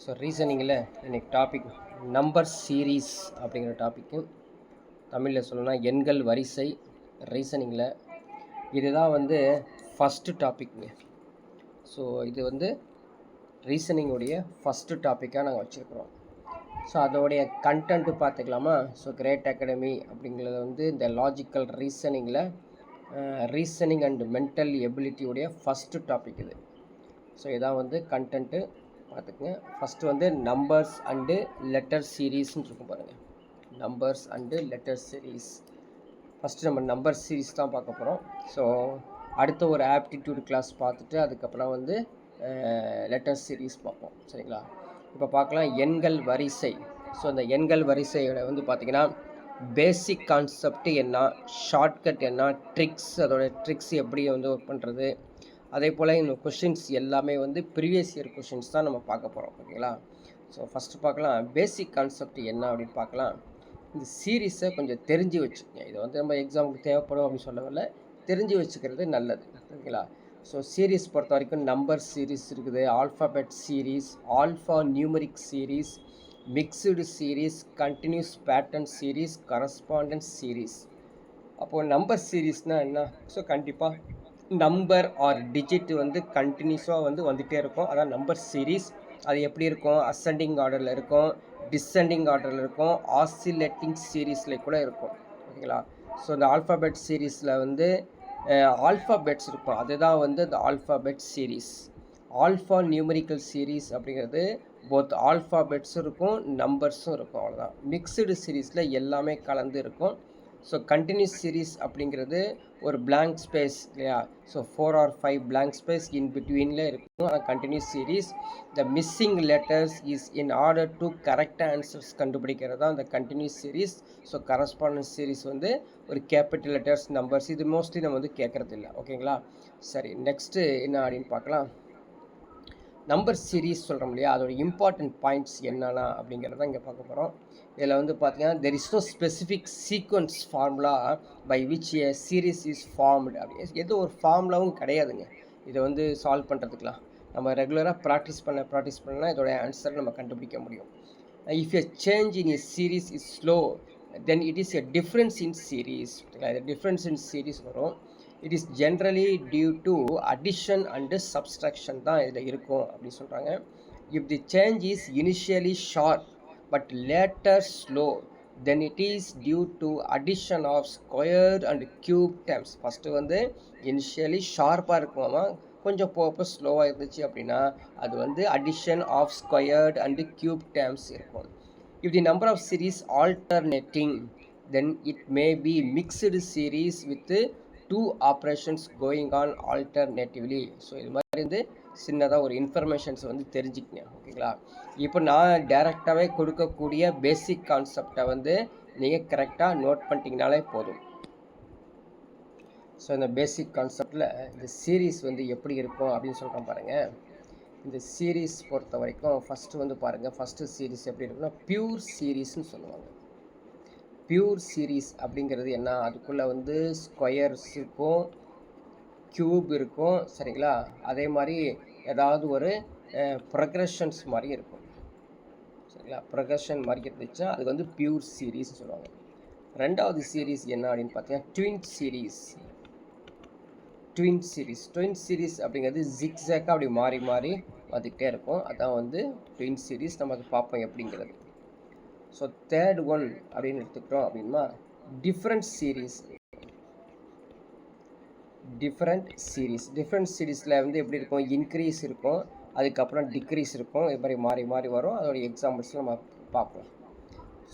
So ரீசனிங்கில் இன்றைக்கி topic number series அப்படிங்கிற topic தமிழில் சொல்லணும்னா எண்கள் வரிசை. ரீசனிங்கில் இதுதான் வந்து ஃபஸ்ட்டு டாபிக்ங்க. ஸோ இது வந்து ரீசனிங்குடைய ஃபஸ்ட்டு டாப்பிக்காக நாங்கள் வச்சுருக்குறோம். ஸோ அதோடைய கண்டென்ட்டு பார்த்துக்கலாமா? ஸோ கிரேட் அகாடமி அப்படிங்கிறது வந்து இந்த லாஜிக்கல் ரீசனிங்கில் ரீசனிங் அண்ட் மென்டல் எபிலிட்டியுடைய ஃபஸ்ட்டு டாபிக் இது. ஸோ இதான் வந்து கண்டென்ட்டு பார்த்துக்குங்க. ஃபஸ்ட்டு வந்து நம்பர்ஸ் அண்டு லெட்டர் சீரீஸ்ன்னு இருக்கும் பாருங்கள். Numbers and letter series. First நம்ம நம்பர் சீரீஸ் தான் பார்க்க போகிறோம். ஸோ அடுத்த ஒரு ஆப்டிடியூட் கிளாஸ் பார்த்துட்டு அதுக்கப்புறம் வந்து லெட்டர் சீரீஸ் பார்ப்போம். சரிங்களா? இப்போ பார்க்கலாம் எண்கள் வரிசை. ஸோ அந்த எண்கள் வரிசைகளை வந்து பார்த்திங்கன்னா பேசிக் கான்செப்ட் என்ன, ஷார்ட்கட் என்ன, ட்ரிக்ஸ், அதோட ட்ரிக்ஸ் எப்படி வந்து ஒர்க் பண்ணுறது, அதே போல் இந்த கொஷின்ஸ் எல்லாமே வந்து ப்ரீவியஸ் இயர் கொஷின்ஸ் தான் நம்ம பார்க்க போகிறோம். ஓகேங்களா? ஸோ ஃபஸ்ட்டு பார்க்கலாம் பேசிக் கான்செப்ட் என்ன அப்படின்னு பார்க்கலாம். இந்த சீரீஸை கொஞ்சம் தெரிஞ்சு வச்சுக்கோங்க. இது வந்து நம்ம எக்ஸாமுக்கு தேவைப்படும் அப்படின்னு சொல்லவில்லை, தெரிஞ்சு வச்சுக்கிறது நல்லது. ஓகேங்களா? ஸோ சீரீஸ் பொறுத்த வரைக்கும் நம்பர் சீரீஸ் இருக்குது, alphabet series, alphanumeric series, mixed series, continuous pattern series, correspondence series. அப்போது நம்பர் சீரீஸ்னால் என்ன? ஸோ கண்டிப்பாக நம்பர் ஆர் டிஜிட் வந்து கண்டினியூஸாக வந்து வந்துகிட்டே இருக்கும். அதான் நம்பர் சீரீஸ். அது எப்படி இருக்கும்? அசெண்டிங் ஆர்டரில் இருக்கும், டிசெண்டிங் ஆர்டரில் இருக்கும், ஆசிலேட்டிங் சீரீஸில் கூட இருக்கும். ஓகேங்களா? ஸோ இந்த ஆல்ஃபாபெட் சீரீஸில் வந்து ஆல்ஃபாபெட்ஸ் இருக்கும், அதுதான் வந்து இந்த alphabet series. Alpha numerical series அப்படிங்கிறது போத் ஆல்ஃபாபெட்ஸும் இருக்கும், நம்பர்ஸும் இருக்கும். அவ்வளோதான். மிக்ஸ்டு சீரீஸில் எல்லாமே கலந்து இருக்கும். ஸோ கண்டினியூஸ் சீரீஸ் அப்படிங்கிறது ஒரு blank ஸ்பேஸ் இல்லையா? So 4 or 5 blank space in பிட்வீனில் இருக்கும். அதான் continuous series. The missing letters is in order to correct answers கண்டுபிடிக்கிறது தான் அந்த continuous series. So correspondence series வந்து ஒரு கேபிட்டல் லெட்டர்ஸ், நம்பர்ஸ், இது மோஸ்ட்லி நம்ம வந்து கேட்குறது இல்லை. ஓகேங்களா? சரி, நெக்ஸ்ட்டு என்ன அப்படின்னு பார்க்கலாம். நம்பர் சீரீஸ் சொல்கிறோம் இல்லையா, அதோட இம்பார்ட்டன்ட் பாயிண்ட்ஸ் என்னென்னா அப்படிங்கிறத இங்கே பார்க்க போகிறோம். இதில் வந்து பார்த்தீங்கன்னா there is no specific sequence formula by which a series is formed. அப்படி எது ஒரு ஃபார்முலாவும் கிடையாதுங்க இதை வந்து சால்வ் பண்ணுறதுக்கெலாம். நம்ம ரெகுலராக ப்ராக்டிஸ் பண்ணால் இதோட ஆன்சரை நம்ம கண்டுபிடிக்க முடியும். If a change in a series is slow then it is a difference in series. இது டிஃப்ரென்ஸ் இன் சீரீஸ் வரும். It is generally due to addition and subtraction தான் இதில் இருக்கும் அப்படின்னு சொல்கிறாங்க. If the change is initially sharp but later slow then it is due to addition of squared and cube terms. First வந்து initially ஷார்ப்பாக இருக்குமாமா, கொஞ்சம் போக ஸ்லோவாக இருந்துச்சு அப்படின்னா அது வந்து addition of squared and cube terms இருக்கும். If the number of series alternating then it may be mixed series with 2 operations going on alternatively. So இது மாதிரி வந்து சின்னதாக ஒரு இன்ஃபர்மேஷன்ஸ் வந்து தெரிஞ்சுக்கங்க. ஓகேங்களா? இப்போ நான் டைரெக்டாகவே கொடுக்கக்கூடிய பேசிக் கான்செப்டை வந்து நீங்கள் கரெக்டாக நோட் பண்ணிட்டீங்கனாலே போதும். ஸோ இந்த பேசிக் கான்செப்டில் இந்த சீரீஸ் வந்து எப்படி இருக்கும் அப்படின்னு சொல்கிறேன் பாருங்கள். இந்த சீரீஸ் பொறுத்த வரைக்கும் ஃபஸ்ட்டு வந்து பாருங்கள், ஃபஸ்ட்டு சீரீஸ் எப்படி இருக்குன்னா பியூர் சீரீஸ்ன்னு சொல்லுவாங்க. பியூர் சீரீஸ் அப்படிங்கிறது என்ன? அதுக்குள்ளே வந்து ஸ்கொயர்ஸ் இருக்கும், க்யூப் இருக்கும். சரிங்களா? அதே மாதிரி ஏதாவது ஒரு ப்ரொக்ரெஷன்ஸ் மாதிரி இருக்கும். சரிங்களா? ப்ரொக்ரெஷன் மாதிரி இருந்துச்சுன்னா அது வந்து பியூர் சீரீஸ் சொல்லுவாங்க. ரெண்டாவது சீரீஸ் என்ன அப்படின்னு பார்த்தீங்கன்னா ட்வின் சீரீஸ். ட்வின் சீரீஸ் அப்படிங்கிறது ஜிக்ஸாக்காக அப்படி மாறி மாறி வந்துக்கிட்டே இருக்கும். அதான் வந்து ட்வின் சீரீஸ். நம்ம அதை பார்ப்போம் எப்படிங்கிறது. ஸோ தேர்ட் ஒன் அப்படின்னு எடுத்துக்கிட்டோம் அப்படின்னா டிஃப்ரெண்ட் சீரீஸில் வந்து எப்படி இருக்கும்? இன்க்ரீஸ் இருக்கும், அதுக்கப்புறம் டிக்ரீஸ் இருக்கும். இது மாதிரி மாறி மாறி வரும். அதோடைய எக்ஸாம்பிள்ஸ் நம்ம பார்ப்போம்.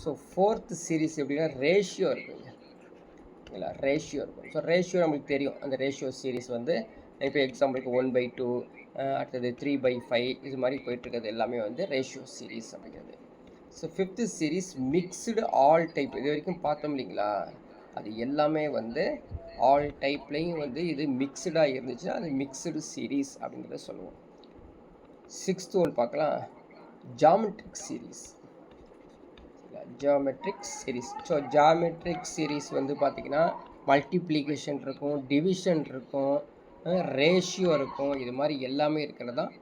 ஸோ ஃபோர்த் சீரீஸ் எப்படின்னா ரேஷியோ இருக்குங்க. இல்லை, ரேஷியோ இருக்கும். ஸோ ரேஷியோ நம்மளுக்கு தெரியும். அந்த ரேஷியோ சீரீஸ் வந்து இப்போ எக்ஸாம்பிளுக்கு 1/2, அடுத்தது 3/5, இது மாதிரி போயிட்டுருக்கிறது எல்லாமே வந்து ரேஷியோ சீரீஸ் அப்படிங்கிறது. So fifth series mixed all type. இது வரைக்கும் பார்த்தோம் இல்லைங்களா, அது எல்லாமே வந்து ஆல் டைப்லேயும் வந்து இது மிக்ஸ்டாக இருந்துச்சுன்னா அது மிக்ஸ்டு சீரீஸ் அப்படிங்கிறத சொல்லுவோம். சிக்ஸ்த்து ஒன் பார்க்கலாம், geometric series. So geometric series வந்து பார்த்திங்கன்னா மல்டிப்ளிகேஷன் இருக்கும், டிவிஷன் இருக்கும், ரேஷியோ இருக்கும். இது மாதிரி எல்லாமே இருக்கிறது தான்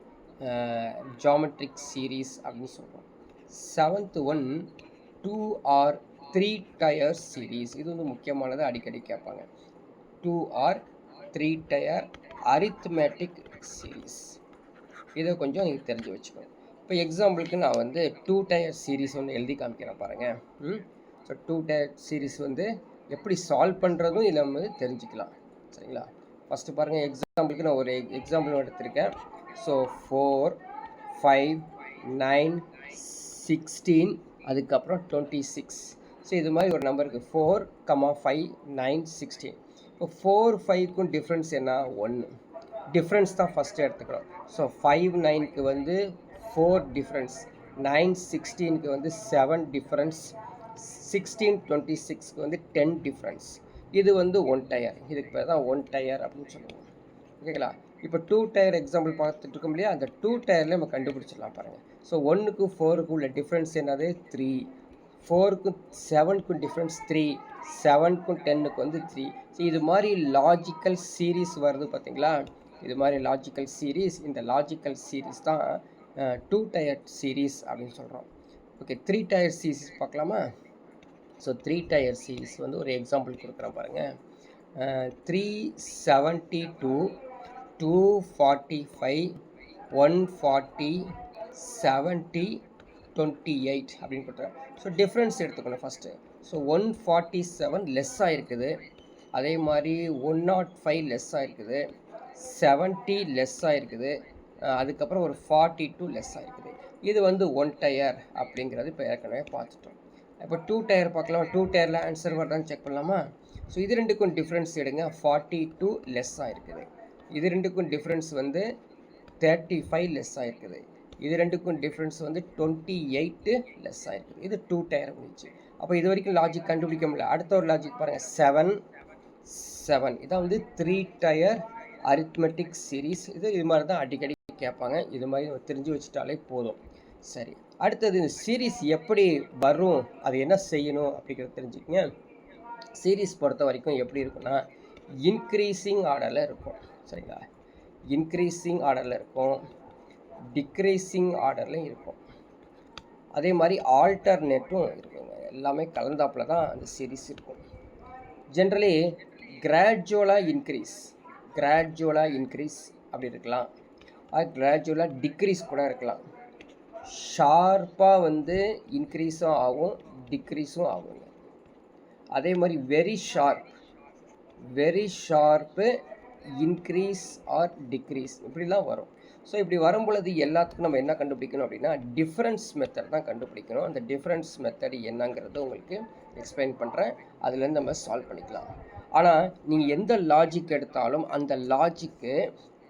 ஜாமெட்ரிக் சீரீஸ் அப்படின்னு சொல்கிறோம். 7th one 2 or 3 tyre series. இது வந்து முக்கியமானது, அடிக்கடி கேட்பாங்க. 2 or 3 டயர் அரித்மேட்டிக் சீரீஸ். இதை கொஞ்சம் நீங்கள் தெரிஞ்சு வச்சுக்கணும். இப்போ எக்ஸாம்பிளுக்கு நான் வந்து 2 டயர் சீரீஸ் ஒன்று எழுதி காமிக்கிறேன் பாருங்கள். ஸோ 2 டயர் சீரீஸ் வந்து எப்படி சால்வ் பண்ணுறதும் இதில் வந்து தெரிஞ்சுக்கலாம். சரிங்களா? ஃபஸ்ட்டு பாருங்கள், எக்ஸாம்பிளுக்கு நான் ஒரு எக்ஸாம்பிள் எடுத்திருக்கேன். ஸோ 4, 5, 9, 16, அதுக்கப்புறம் 26. ஸோ இது மாதிரி ஒரு நம்பருக்கு 4, 5, 9, 16. இப்போ 4, 5க்கும் டிஃப்ரென்ஸ் என்ன? 1. டிஃப்ரென்ஸ் தான் ஃபஸ்ட்டு எடுத்துக்கிறோம். ஸோ 5, 9க்கு வந்து 4 டிஃப்ரென்ஸ், 9, 16க்கு வந்து 7 டிஃப்ரென்ஸ், 16, 26க்கு வந்து 10 டிஃப்ரென்ஸ். இது வந்து 1 டயர். இதுக்கு பேர் தான் 1 டயர் அப்படின்னு சொல்லுவோம். ஓகேங்களா? இப்போ 2 டயர் எக்ஸாம்பிள் பார்த்துட்டு இருக்கோம் இல்லையா? அந்த 2 டயரில் நம்ம கண்டுபிடிச்சிடலாம் பாருங்கள். ஸோ 1க்கும் 4க்கும் உள்ள டிஃப்ரென்ஸ் என்னது? 3. 4க்கும் 7க்கும் டிஃப்ரென்ஸ் 3. 7க்கும் 10க்கு வந்து 3. ஸோ இது மாதிரி லாஜிக்கல் சீரீஸ் வருது பார்த்தீங்களா? இது மாதிரி லாஜிக்கல் சீரீஸ், இந்த லாஜிக்கல் சீரீஸ் தான் 2 டயர் சீரீஸ் அப்படின்னு சொல்கிறோம். ஓகே, 3 டயர் சீரீஸ் பார்க்கலாமா? ஸோ 3 டயர் சீரீஸ் வந்து ஒரு எக்ஸாம்பிள் கொடுக்குறேன் பாருங்கள். 372, 245, 140, 70, 28 அப்படின்னு கொடுத்துறேன். ஸோ டிஃப்ரென்ஸ் எடுத்துக்கணும் ஃபஸ்ட்டு. ஸோ 147 லெஸ்ஸாக இருக்குது, அதே மாதிரி 105 லெஸ்ஸாக இருக்குது, 70 லெஸ்ஸாக இருக்குது, அதுக்கப்புறம் ஒரு 42 லெஸ்ஸாக இருக்குது. இது வந்து 1 டயர் அப்படிங்கிறது இப்போ ஏற்கனவே பார்த்துட்டோம். இப்போ 2 டயர் பார்க்கலாம். 2 டயரில் ஆன்சர் வருதான்னு செக் பண்ணலாமா? ஸோ இது ரெண்டுக்கும் டிஃப்ரென்ஸ் எடுங்க. 42 லெஸ்ஸாக இருக்குது. இது ரெண்டுக்கும் டிஃப்ரென்ஸ் வந்து 35 லெஸ்ஸாக இருக்குது. இது ரெண்டுக்கும் டிஃப்ரென்ஸ் வந்து 28 லெஸ்ஸாக இருக்குது. இது 2 டயர் முடிச்சு. அப்போ இது வரைக்கும் லாஜிக் கண்டுபிடிக்க முடியல. அடுத்த ஒரு லாஜிக் பாருங்கள். 7, 7 இதான் வந்து 3 டயர் அரித்மெட்டிக் சீரீஸ். இது மாதிரி தான் அடிக்கடி கேட்பாங்க. இது மாதிரி தெரிஞ்சு வச்சுட்டாலே போதும். சரி, அடுத்தது இந்த சீரீஸ் எப்படி வரும், அது என்ன செய்யணும் அப்படிங்கிறத தெரிஞ்சுக்கங்க. சீரீஸ் பொறுத்த வரைக்கும் எப்படி இருக்குன்னா, இன்க்ரீஸிங் ஆர்டரில் இருக்கும். சரிங்களா? இன்க்ரீஸிங் ஆர்டரில் இருக்கும், டிக்ரீஸிங் ஆர்டர்லையும் இருக்கும், அதே மாதிரி ஆல்டர்னேட்டும் இருக்குங்க. எல்லாமே கலந்தாப்பில் தான் அந்த சீரீஸ் இருக்கும். ஜென்ரலி கிராஜுவலாக இன்க்ரீஸ் அப்படி இருக்கலாம், அது கிராஜுவலாக டிக்ரீஸ் கூட இருக்கலாம். ஷார்ப்பாக வந்து இன்க்ரீஸும் ஆகும், டிக்ரீஸும் ஆகுங்க. அதே மாதிரி very sharp increase R degrees இப்படிலாம் வரும். ஸோ இப்படி வரும் பொழுது எல்லாத்துக்கும் நம்ம என்ன கண்டுபிடிக்கணும் அப்படின்னா, டிஃப்ரென்ஸ் மெத்தட் தான் கண்டுபிடிக்கணும். அந்த டிஃப்ரென்ஸ் மெத்தட் என்னங்கிறது உங்களுக்கு எக்ஸ்பிளைன் பண்ணுறேன். அதுலேருந்து நம்ம சால்வ் பண்ணிக்கலாம். ஆனால் நீங்கள் எந்த லாஜிக் எடுத்தாலும் அந்த logic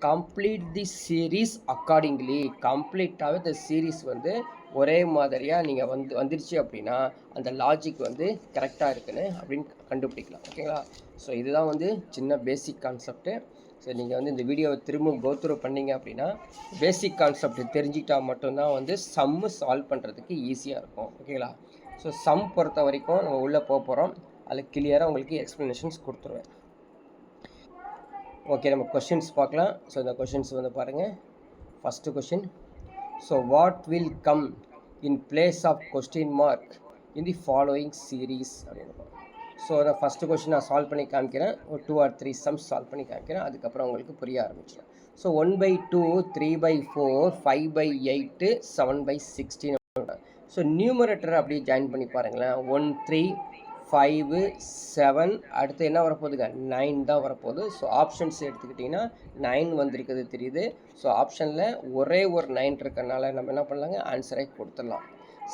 complete the series accordingly, கம்ப்ளீட்டாகவே இந்த சீரீஸ் வந்து ஒரே மாதிரியாக நீங்கள் வந்துருச்சு அப்படின்னா அந்த லாஜிக் வந்து கரெக்டாக இருக்குன்னு அப்படின்னு கண்டுபிடிக்கலாம். ஓகேங்களா? ஸோ இதுதான் வந்து சின்ன பேசிக் கான்செப்ட்டு. ஸோ நீங்கள் வந்து இந்த வீடியோவை திரும்ப கோத்ரூ பண்ணிங்க அப்படின்னா பேசிக் கான்செப்ட் தெரிஞ்சுக்கிட்டால் மட்டும்தான் வந்து சம்மு சால்வ் பண்ணுறதுக்கு ஈஸியாக இருக்கும். ஓகேங்களா? ஸோ சம் பொறுத்த வரைக்கும் நம்ம உள்ளே போகிறோம், அதில் கிளியராக உங்களுக்கு எக்ஸ்ப்ளனேஷன்ஸ் கொடுத்துருவேன். ஓகே, நம்ம கொஷின்ஸ் பார்க்கலாம். ஸோ இந்த கொஷின்ஸ் வந்து பாருங்கள். First question, so what will come in place of question mark in the following series அப்படின்னு. ஸோ அதை ஃபஸ்ட்டு கொஷின் நான் சால்வ் பண்ணி காமிக்கிறேன். ஒரு 2 or 3 சம்ஸ் சால்வ் பண்ணி காமிக்கிறேன். அதுக்கப்புறம் உங்களுக்கு புரிய ஆரம்பிச்சிடும். ஸோ 1/2, 3/4, 5/8, 7/16. ஸோ நியூமரேட்டர் அப்படியே ஜாயின் பண்ணி பாருங்களேன். 1, 3, 5, 7, அடுத்து என்ன வரப்போகுதுங்க? 9 தான் வரப்போகுது. ஸோ ஆப்ஷன்ஸ் எடுத்துக்கிட்டிங்கன்னா 9 வந்திருக்குது தெரியுது. ஸோ ஆப்ஷனில் ஒரே ஒரு 9 இருக்கிறனால நம்ம என்ன பண்ணலாங்க, ஆன்சரை கொடுத்துடலாம்.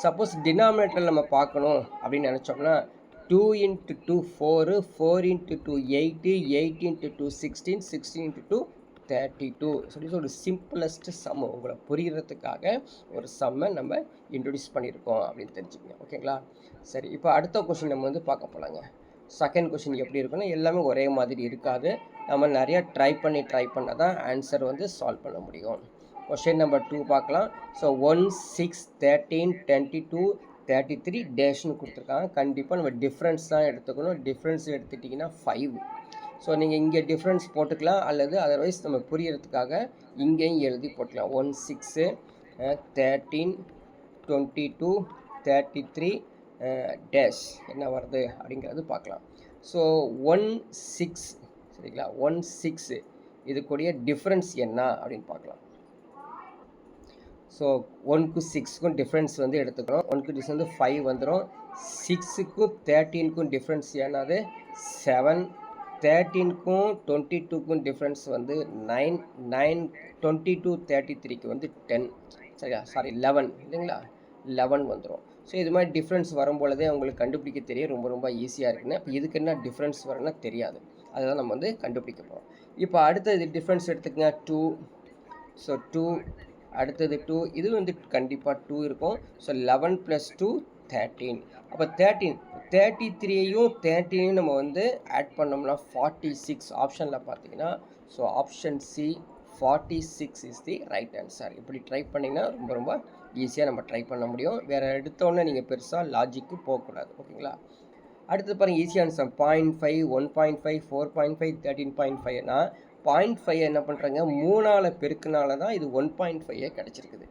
சப்போஸ் டினாமினேட்டரில் நம்ம பார்க்கணும் அப்படின்னு நினச்சோம்னா 2 × 2 4, 4 × 2 8, 8 × 2 16, 16 × 2 32 சொல்லி ஒரு சிம்பிளஸ்ட் சம் உங்களை புரிகிறதுக்காக ஒரு சம்மை நம்ம இன்ட்ரடியூஸ் பண்ணியிருக்கோம் அப்படின்னு தெரிஞ்சுக்கங்க. ஓகேங்களா? சரி, இப்போ அடுத்த கொஷின் நம்ம வந்து பார்க்க போகலாங்க. செகண்ட் கொஷின் எப்படி இருக்குன்னா, எல்லாமே ஒரே மாதிரி இருக்காது. நம்ம நிறையா ட்ரை பண்ண தான் ஆன்சர் வந்து சால்வ் பண்ண முடியும். கொஷின் நம்பர் 2 பார்க்கலாம். ஸோ 1, 6, 13, 22, 33 டேஷ்னு கொடுத்துருக்காங்க. கண்டிப்பாக நம்ம டிஃப்ரென்ஸ் தான் எடுத்துக்கணும். டிஃப்ரென்ஸ் எடுத்துட்டிங்கன்னா 5. ஸோ நீங்கள் இங்கே டிஃப்ரென்ஸ் போட்டுக்கலாம், அல்லது அதர்வைஸ் நம்ம புரியறதுக்காக இங்கேயும் எழுதி போட்டுக்கலாம். 1 6 13 22 33 டேஷ் என்ன வருது அப்படிங்கிறது பார்க்கலாம். ஸோ 1 6 சரிங்களா, 1 6 இதுக்குடைய டிஃப்ரென்ஸ் என்ன அப்படின்னு பார்க்கலாம். ஸோ 1க்கும் 6க்கும் டிஃப்ரென்ஸ் வந்து எடுத்துக்கிறோம். 1க்கு டிஃப்ரென்ஸ் வந்து 5 வந்துடும். 6க்கும் 13க்கும் டிஃப்ரென்ஸ் என்னது 7. 13க்கும் 22க்கும் டிஃப்ரென்ஸ் வந்து 9. 9 22 33க்கு வந்து 10 சரியா, சாரி 11 இல்லைங்களா, 11 வந்துடும். ஸோ இது மாதிரி டிஃப்ரென்ஸ் வரும்பொழுதே உங்களுக்கு கண்டுபிடிக்க தெரியும், ரொம்ப ரொம்ப ஈஸியாக இருக்குன்னு. இப்போ இதுக்கு என்ன டிஃப்ரென்ஸ் வரும்னா தெரியாது, அதுதான் நம்ம வந்து கண்டுபிடிக்க போகிறோம். இப்போ அடுத்தது டிஃப்ரென்ஸ் எடுத்துக்கங்க 2. ஸோ 2 அடுத்தது 2, இது வந்து கண்டிப்பாக 2 இருக்கும். ஸோ 11 + 2 13. அப்போ 13 33யும் 13யும் நம்ம வந்து ஆட் பண்ணோம்னா 46 ஆப்ஷனில் பார்த்தீங்கன்னா. So option C 46 is the right answer. இப்படி ட்ரை பண்ணிங்கன்னா ரொம்ப ரொம்ப ஈஸியாக நம்ம ட்ரை பண்ண முடியும். வேறு எடுத்தோன்னே நீங்கள் பெருசாக லாஜிக்கு போகக்கூடாது. ஓகேங்களா. அடுத்து பாருங்கள் ஈஸியான சம் 0.5 1.5 4.5 13.5னா 0.5 என்ன பண்ணுறாங்க 3ஆல் பெருக்கினால தான் இது 1.5 கிடச்சிருக்குது.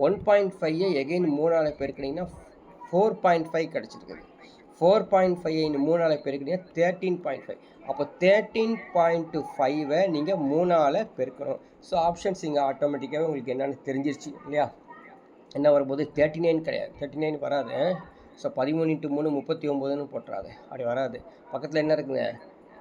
1.5 எகைன் 3ஆல் பெருக்கினீங்கன்னா 4.5 கிடச்சிருக்குது. 4.5 3ஆல் பெருக்கினீங்கன்னா 13.5. அப்போ 13.5 நீங்கள் 3ஆல் பெருக்கணும். ஸோ ஆப்ஷன்ஸ் இங்கே ஆட்டோமேட்டிக்காகவே உங்களுக்கு என்னென்னு தெரிஞ்சிருச்சு இல்லையா. என்ன வரும்போது 39 கிடையாது, 39 வராது. ஸோ 13 × 3 39ன்னு போட்டுறாது, அப்படி வராது. பக்கத்தில் என்ன இருக்குங்க,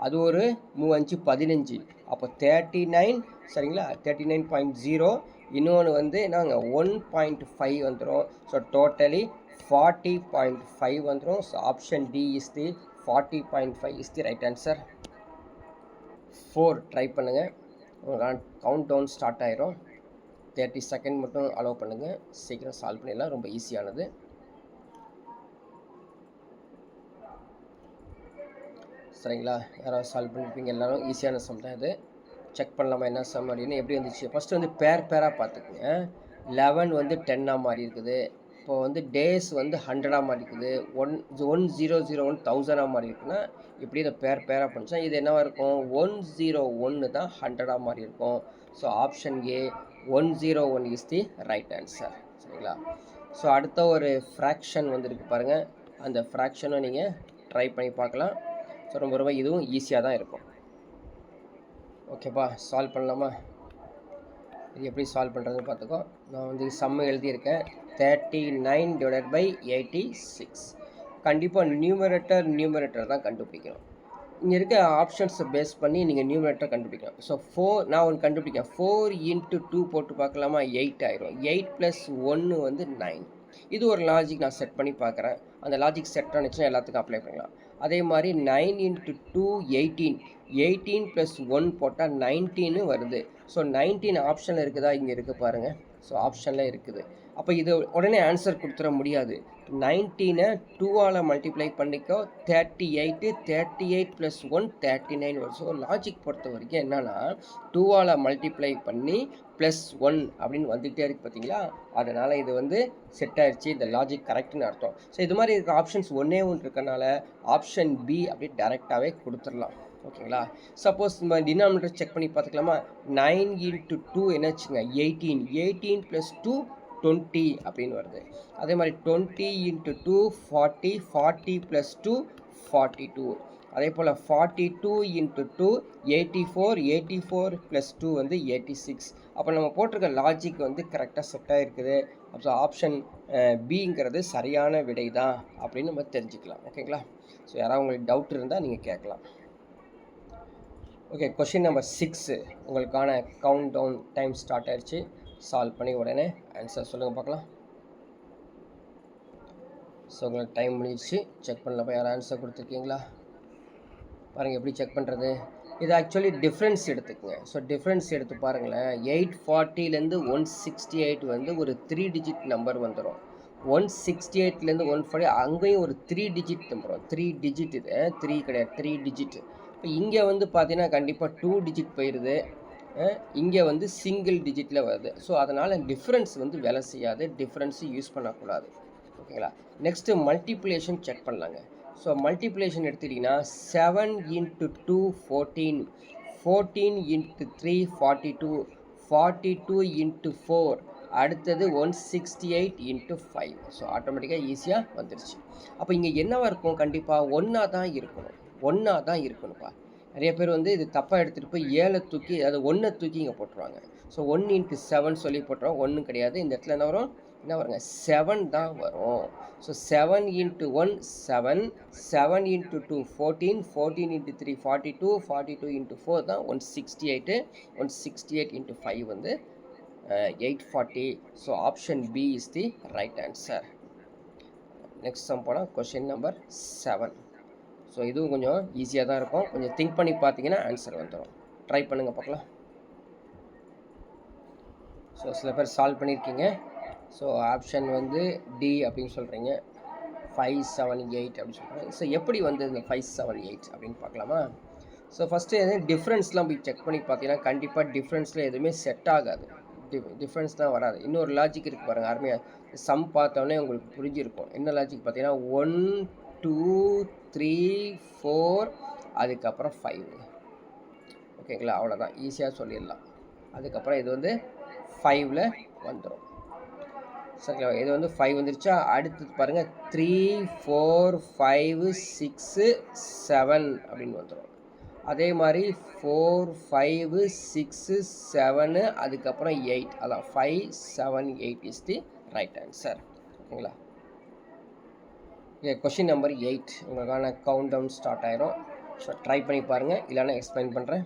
அது ஒரு 3 5 15. அப்போ 39 சரிங்களா, 39.0. இன்னொன்று வந்து என்னங்க 1.5 வந்துடும். ஸோ டோட்டலி 40.5 வந்துடும். So option D is the 40.5 is the right answer. 4 try பண்ணுங்கள், கவுண்ட் டவுன் ஸ்டார்ட் ஆயிரும். 30 செகண்ட் மட்டும் அலோவ் பண்ணுங்கள், சீக்கிரம் சால்வ் பண்ணிடலாம், ரொம்ப ஈஸியானது. சரிங்களா, யாராவது சால்வ் பண்ணியிருப்பீங்க எல்லோரும். ஈஸியான சம் தான் இது. செக் பண்ணலாமா என்ன சம் அப்படின்னு, எப்படி வந்துச்சு. ஃபஸ்ட்டு வந்து பேராக பார்த்துக்குங்க. 11 வந்து 10ஆக மாறி இருக்குது. இப்போ வந்து டேஸ் வந்து 100ஆக மாறி இருக்குது. 1001 1000ஆக மாறி இருக்குன்னா இப்படி இதை பேராக பண்ணிச்சா இது என்னவாக இருக்கும், 101 தான் 100ஆக மாறி இருக்கும். So option A 101 is the right answer. சரிங்களா. ஸோ அடுத்த ஒரு ஃப்ராக்ஷன் வந்துருக்கு பாருங்கள், அந்த ஃப்ராக்ஷனை நீங்கள் ட்ரை பண்ணி பார்க்கலாம். ஸோ ரொம்ப ரொம்ப இதுவும் ஈஸியாக தான் இருக்கும். ஓகேப்பா, சால்வ் பண்ணலாமா. இது எப்படி சால்வ் பண்ணுறதுன்னு பார்த்துக்கோ. நான் வந்து சம்மு எழுதியிருக்கேன் 39 / 86. கண்டிப்பாக நியூமரேட்டர் தான் கண்டுபிடிக்கணும். இங்கே இருக்க ஆப்ஷன்ஸை பேஸ் பண்ணி நீங்கள் நியூமரேட்டர் கண்டுபிடிக்கலாம். ஸோ 4 நான் ஒன்று கண்டுபிடிக்கேன். 4 × 2 போட்டு பார்க்கலாமா, 8 ஆயிரும். 8 + 1 வந்து 9. இது ஒரு லாஜிக் நான் செட் பண்ணி பார்க்குறேன். அந்த லாஜிக் செட் ஆனிச்சுன்னா எல்லாத்துக்கும் அப்ளை பண்ணலாம். அதே மாதிரி 9 × 2 18. 18 + 1 போட்டால் 19 வருது. ஸோ 19 ஆப்ஷனில் இருக்குதா, இங்கே இருக்குது பாருங்கள். ஸோ ஆப்ஷனில் இருக்குது. அப்போ இது உடனே ஆன்சர் கொடுத்துட முடியாது. 19 2ஆல் மல்டிப்ளை பண்ணிக்கோ 38. 38 + 1 39 வரும். ஸோ லாஜிக் பொறுத்த வரைக்கும் என்னென்னா 2ஆல் மல்டிப்ளை பண்ணி +1 அப்படின்னு வந்துகிட்டே இருக்குது பார்த்தீங்களா. அதனால் இது வந்து செட் ஆகிடுச்சு, இந்த லாஜிக் கரெக்டுன்னு அர்த்தம். ஸோ இது மாதிரி இருக்க ஆப்ஷன்ஸ் ஒன்றே இருக்கனால ஆப்ஷன் பி அப்படி டேரெக்டாகவே கொடுத்துடலாம். ஓகேங்களா. சப்போஸ் நம்ம டினாமினேட்டர் செக் பண்ணி பார்த்துக்கலாமா. 9 × 2 என்ன வச்சுங்க 18. 18 + 2 20 அப்படின்னு வருது. அதே மாதிரி 20 × 2 40. 40 + 2 42. அதே போல் 42 × 2 84. 84 + 2 வந்து 86. அப்போ நம்ம போட்டிருக்க லாஜிக் வந்து கரெக்டாக செட் ஆகிருக்குது. அப்போ ஆப்ஷன் பிங்கிறது சரியான விடை தான் அப்படின்னு நம்ம தெரிஞ்சுக்கலாம். ஓகேங்களா. ஸோ யாராவது உங்களுக்கு டவுட் இருந்தால் நீங்கள் கேட்கலாம். ஓகே, கொஷின் நம்பர் 6 உங்களுக்கான கவுண்ட் டவுன் டைம் ஸ்டார்ட் ஆயிடுச்சு. சால்வ் பண்ணி உடனே ஆன்சர் சொல்லுங்கள் பார்க்கலாம். ஸோ உங்களுக்கு டைம் முடிஞ்சிச்சு, செக் பண்ணலப்போ யாரும் ஆன்சர் கொடுத்துருக்கீங்களா பாருங்கள். எப்படி செக் பண்ணுறது, இது ஆக்சுவலி டிஃப்ரென்ஸ் எடுத்துக்கங்க. ஸோ டிஃப்ரென்ஸ் எடுத்து பாருங்களேன். 840லேருந்து 168 வந்து ஒரு 3 டிஜிட் நம்பர் வந்துடும். 168லேருந்து 140 அங்கேயும் ஒரு 3 டிஜிட் நம்பர் வரும். 3 டிஜிட், இது 3 கிடையாது, 3 டிஜிட். இப்போ இங்கே வந்து பார்த்தீங்கன்னா கண்டிப்பாக 2 டிஜிட் போயிடுது. இங்கே வந்து சிங்கிள் டிஜிட்டில் வருது. ஸோ அதனால் டிஃப்ரென்ஸ் வந்து வேலை செய்யாது, டிஃப்ரென்ஸு யூஸ் பண்ணக்கூடாது. ஓகேங்களா. நெக்ஸ்ட்டு மல்டிப்ளிகேஷன் செக் பண்ணலாங்க. ஸோ மல்டிப்ளேஷன் எடுத்துட்டிங்கன்னா 7 into 2 14, 14 into 3 42, 42 into 4 அடுத்தது 168 into 5. ஸோ ஆட்டோமேட்டிக்காக ஈஸியாக வந்துருச்சு. அப்போ இங்கே என்னவா இருக்கும்? கண்டிப்பாக ஒன்றா தான் இருக்கணும், ஒன்றா தான் இருக்கணும்ப்பா. நிறைய பேர் வந்து இது தப்பாக எடுத்துகிட்டு போய் 7 தூக்கி அது 1 தூக்கி இங்கே போட்டுருவாங்க. ஸோ 1 into 7 சொல்லி போட்டுருவாங்க. ஒன்றும் கிடையாது. இந்த இடத்துல என்ன வரும்? என்ன வருங்க? 7 தான் வரும். So 7 into 1 7, 7 into 2 14, 14 into 3 42, 42 into 4 தான் 168, 168 into 5 வந்து 840. So option B is the right answer. Next sum போனால் கொஷின் நம்பர் 7. ஸோ இதுவும் கொஞ்சம் ஈஸியாக தான் இருக்கும். கொஞ்சம் திங்க் பண்ணி பார்த்தீங்கன்னா ஆன்சர் வந்துடும். ட்ரை பண்ணுங்கள் பார்க்கலாம். ஸோ சில பேர் சால்வ் பண்ணியிருக்கீங்க. ஸோ ஆப்ஷன் வந்து டி அப்படின்னு சொல்கிறீங்க, 578 அப்படின்னு சொல்கிறாங்க. ஸோ எப்படி வந்து இந்த 578 அப்படின்னு பார்க்கலாமா? ஸோ ஃபஸ்ட்டு டிஃப்ரென்ஸ்லாம் போய் செக் பண்ணி பார்த்தீங்கன்னா கண்டிப்பாக டிஃப்ரென்ஸில் எதுவுமே செட் ஆகாது, டிஃப்ரென்ஸ் தான் வராது. இன்னொரு லாஜிக் இருக்குது பாருங்கள், அருமையாக சம் பார்த்தோன்னே உங்களுக்கு புரிஞ்சிருக்கும். என்ன லாஜிக் பார்த்தீங்கன்னா 1 2 3 4 அதுக்கப்புறம் 5. ஓகேங்களா? அவ்வளோதான், ஈஸியாக சொல்லிடலாம். அதுக்கப்புறம் இது வந்து 5ல் வந்துடும். சரிங்களா? இது வந்து 5 வந்துருச்சா? அடுத்தது பாருங்கள் 3 4 5 6 7 அப்படின்னு வந்துடும். அதே மாதிரி 4 5 6 7 அதுக்கப்புறம் 8. அதான் 5 7 8 இஸ் தி ரைட் ஆன்சர். ஓகேங்களா? கொஷின் நம்பர் 8 உங்களுக்கான கவுண்ட் டவுன் ஸ்டார்ட் ஆயிரும். ஸோ ட்ரை பண்ணி பாருங்கள், இல்லைன்னா எக்ஸ்பிளைன் பண்ணுறேன்.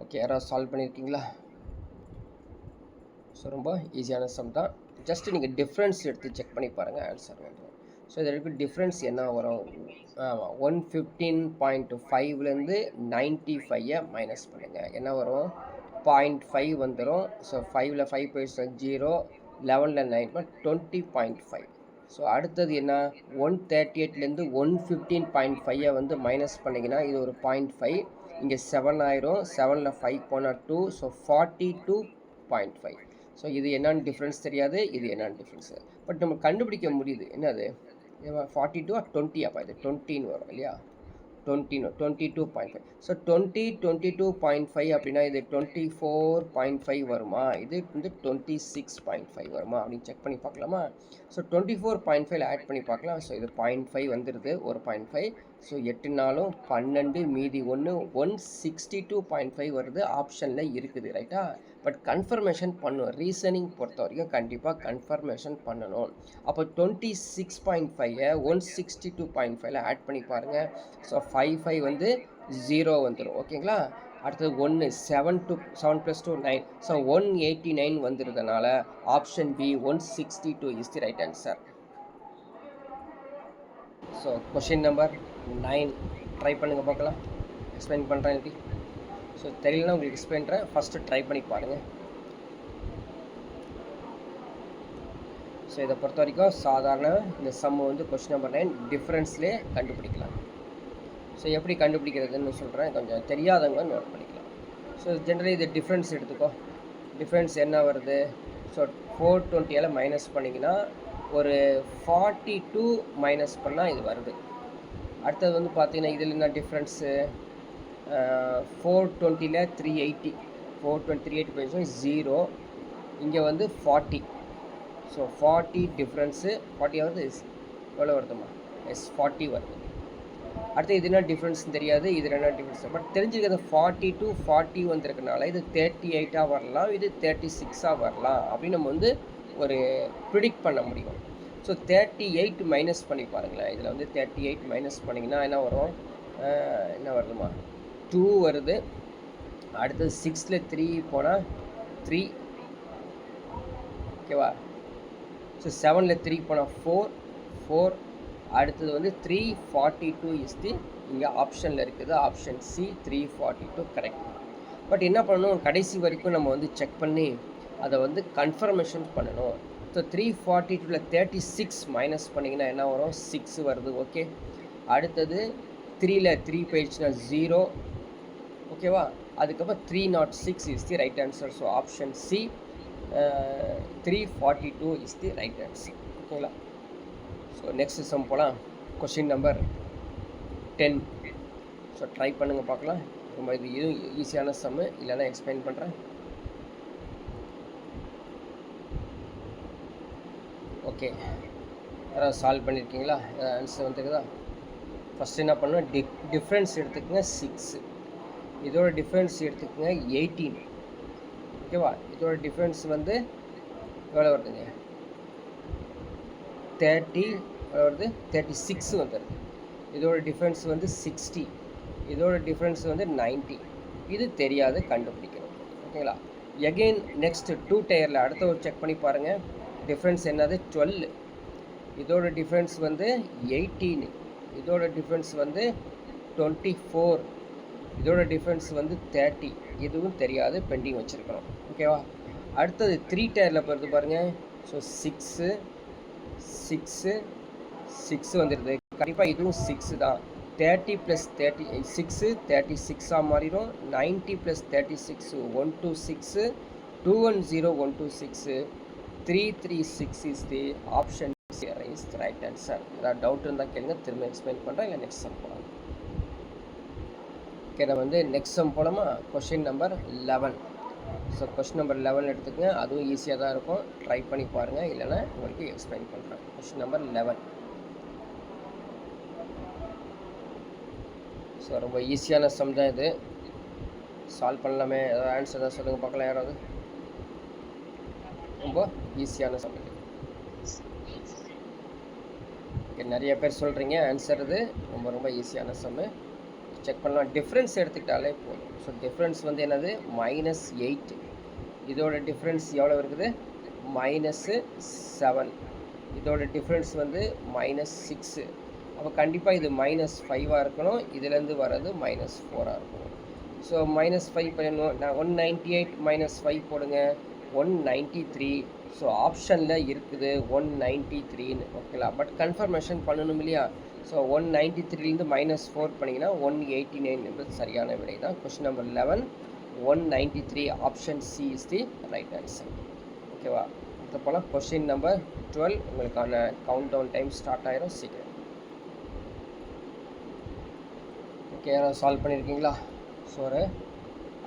ஓகே, யாராவது சால்வ் பண்ணியிருக்கீங்களா? ஸோ ரொம்ப ஈஸியான சம் தான். ஜஸ்ட் நீங்கள் டிஃப்ரென்ஸ் எடுத்து செக் பண்ணி பாருங்கள், ஆன்சர் வந்துடும். ஸோ இதற்கு டிஃப்ரென்ஸ் என்ன வரும்? ஆமாம், 115.5லேருந்து 95 மைனஸ் பண்ணுங்கள். என்ன வரும்? 0.5 வந்துடும். ஸோ 5ல் 5 போயிடுச்சுன்னா 0, 11ல் 9 20.5. ஸோ அடுத்தது என்ன? 138லேருந்து 115.5 வந்து மைனஸ் பண்ணிங்கன்னா இது ஒரு 0.5, இங்கே 7 ஆயிரும். 7ல் 5 போனால் 2, ஸோ 42.5. ஸோ இது என்னென்னு டிஃப்ரென்ஸ் தெரியாது, இது என்னென்னு டிஃப்ரென்ஸு பட் நம்ம கண்டுபிடிக்க முடியுது. என்னது 42 or 20? அப்போ இது 20ன்னு வரும் இல்லையா? 22.5. ஸோ 22.5 அப்படின்னா இது 24.5 வருமா? இது வந்து 26.5 வருமா அப்படின்னு செக் பண்ணி பார்க்கலாமா? ஸோ 24.5 ஆட் பண்ணி பார்க்கலாம். ஸோ இது 0.5 வந்துடுது, ஒரு 0.5. ஸோ 8 நாளும் 12 மீதி 1 162.5 வருது. ஆப்ஷனில் இருக்குது, ரைட்டா? பட் கன்ஃபர்மேஷன் பண்ணணும். ரீசனிங் பொறுத்த வரைக்கும் கண்டிப்பாக கன்ஃபர்மேஷன் பண்ணணும். அப்போ 26.5 162.5 ஆட் பண்ணி பாருங்கள். ஸோ 5 வந்து 0 வந்துடும். ஓகேங்களா? அடுத்தது 1 7 + 2 9. ஸோ 189 வந்துடுறதுனால option B 162 is the right answer. So question number 9 try பண்ணுங்கள் பார்க்கலாம். எக்ஸ்பிளைன் பண்ணுறேன் எப்படி. ஸோ தெரியலனா உங்களுக்கு எக்ஸ்பிளைன் பண்ணுறேன், ஃபஸ்ட்டு ட்ரை பண்ணி பாருங்கள். ஸோ இதை பொறுத்த வரைக்கும் சாதாரண இந்த சம் வந்து கொஷின் நம்பர் 9 டிஃப்ரென்ஸ்லேயே கண்டுபிடிக்கலாம். ஸோ எப்படி கண்டுபிடிக்கிறதுன்னு சொல்கிறேன், கொஞ்சம் தெரியாதவங்க நோட் பண்ணிக்கலாம். ஸோ ஜென்ரலி இது டிஃப்ரென்ஸ் எடுத்துக்கோ. டிஃப்ரென்ஸ் என்ன வருது? ஸோ 420 மைனஸ் பண்ணிங்கன்னா ஒரு 42 மைனஸ் பண்ணால் இது வருது. அடுத்தது வந்து பார்த்தீங்கன்னா இதில் என்ன டிஃப்ரென்ஸு? 420ல் 380, 380 போயிடுச்சு 0, இங்கே வந்து 40. ஸோ 40 டிஃப்ரென்ஸு 40 வருது. எவ்வளோ வருதுமா? எஸ் 40 வருது. அடுத்து இது என்ன டிஃப்ரென்ஸ்னு தெரியாது, இது என்ன டிஃப்ரென்ஸ் பட் தெரிஞ்சுக்கிறது 40 to 40 வந்திருக்கனால இது 38 வரலாம், இது 36 வரலாம் அப்படின்னு நம்ம வந்து ஒரு ப்ரிடிக்ட் பண்ண முடியும். ஸோ 38 மைனஸ் பண்ணி பாருங்களேன். இதில் வந்து 38 மைனஸ் பண்ணிங்கன்னா என்ன வரும்? என்ன வருதுமா? 2 வருது. அடுத்தது 6ல் 3 போனால் 3, ஓகேவா? ஸோ 7ல் 3 போனால் 4. அடுத்தது வந்து 342 இஸ் தி இங்கே ஆப்ஷனில் இருக்குது. Option C 342 correct. பட் என்ன பண்ணணும்? கடைசி வரைக்கும் நம்ம வந்து செக் பண்ணி அதை வந்து கன்ஃபர்மேஷன் பண்ணணும். ஸோ 342ல் 36 மைனஸ் பண்ணிங்கன்னா என்ன வரும்? 6 வருது. ஓகே. அடுத்தது 3ல் 3 போயிடுச்சுன்னா 0, ஓகேவா? அதுக்கப்புறம் 306 is the right answer. So option C 342 is the right answer. ஓகேங்களா? ஸோ நெக்ஸ்ட் சம் போகலாம். Question number 10. ஸோ ட்ரை பண்ணுங்கள் பார்க்கலாம். ரொம்ப இது இதுவும் ஈஸியான சம்மு, இல்லைன்னா எக்ஸ்பிளைன் பண்ணுறேன். ஓகே, யாராவது சால்வ் பண்ணியிருக்கீங்களா? ஆன்சர் வந்துருக்குதா? ஃபஸ்ட்டு என்ன பண்ணணும், டிஃப்ரென்ஸ் எடுத்துக்கோங்க 6, இதோட டிஃப்ரென்ஸ் எடுத்துக்கோங்க 18. ஓகேவா? இதோட டிஃப்ரென்ஸ் வந்து எவ்வளோ வருதுங்க? 30 வருது, 36 வந்துடுது. இதோட டிஃப்ரென்ஸ் வந்து 60, இதோட டிஃப்ரென்ஸ் வந்து 90. இது தெரியாது, கண்டுபிடிக்கணும். ஓகேங்களா? எகெயின் நெக்ஸ்ட் 2 டயரில் அடுத்த ஒரு செக் பண்ணி பாருங்கள். டிஃப்ரென்ஸ் என்னது? 12. இதோட டிஃப்ரென்ஸ் வந்து 18, இதோட டிஃப்ரென்ஸ் வந்து 24, இதோட டிஃப்ரென்ஸ் வந்து 30. இதுவும் தெரியாது, பெண்டிங் வச்சுருக்கணும். ஓகேவா? அடுத்தது 3 டயரில் பொறுத்து பாருங்கள். ஸோ 6 வந்துடுது. கண்டிப்பாக இதுவும் 6 தான். 30 + 36 36ஆக மாறிடும். 90 + 36 126, 210 126, 336 is the option is the right answer. ஏதாவது டவுட் இருந்தால் கேளுங்க, திரும்ப எக்ஸ்பிளைன் பண்ணுறேன், இல்லை நெக்ஸ்ட் சம் போகலாம். ஓகே, நம்ம வந்து நெக்ஸ்ட் சம் போகலாமா? Question number 11. So question number 11 எடுத்துக்கங்க, அதுவும் ஈஸியாக தான் இருக்கும். ட்ரை பண்ணி பாருங்கள், இல்லைன்னா உங்களுக்கு எக்ஸ்பிளைன் பண்ணுறேன். Question number 11. ஸோ ரொம்ப ஈஸியான சம் தான் இது. சால்வ் பண்ணலாமே, ஏதாவது ஆன்சர் தான் சொல்லுங்கள் பார்க்கலாம். யாராவது? ரொம்ப ஈஸியான சம் இது. ஓகே, நிறைய பேர் சொல்கிறீங்க ஆன்சர் இது ரொம்ப ரொம்ப ஈஸியான சம்மு. செக் பண்ணலாம். டிஃப்ரென்ஸ் எடுத்துக்கிட்டாலே போதும். ஸோ டிஃப்ரென்ஸ் வந்து என்னது? -8. இதோட டிஃப்ரென்ஸ் எவ்வளோ இருக்குது? -7. இதோட டிஃப்ரென்ஸ் வந்து -6. அப்போ கண்டிப்பாக இது -5ஆக இருக்கணும். இதுலேருந்து வர்றது -4ஆக இருக்கணும். ஸோ -5 பண்ணணும். நான் 198 -5 போடுங்க, 193. ஸோ ஆப்ஷனில் இருக்குது 193ன்னு. ஓகேங்களா? பட் கன்ஃபர்மேஷன் பண்ணணும் இல்லையா? ஸோ 193லேருந்து -4 பண்ணிங்கன்னா 189 என்பது சரியான விடை தான். Question number 11 193, option C is the right answer. ஓகேவா? அடுத்த போல் கொஸ்டின் நம்பர் 12. உங்களுக்கான கவுண்ட் டவுன் டைம் ஸ்டார்ட் ஆயிரும், சீக்கிரம். ஓகே, யாராவது சால்வ் பண்ணியிருக்கீங்களா? ஸோ ஒரு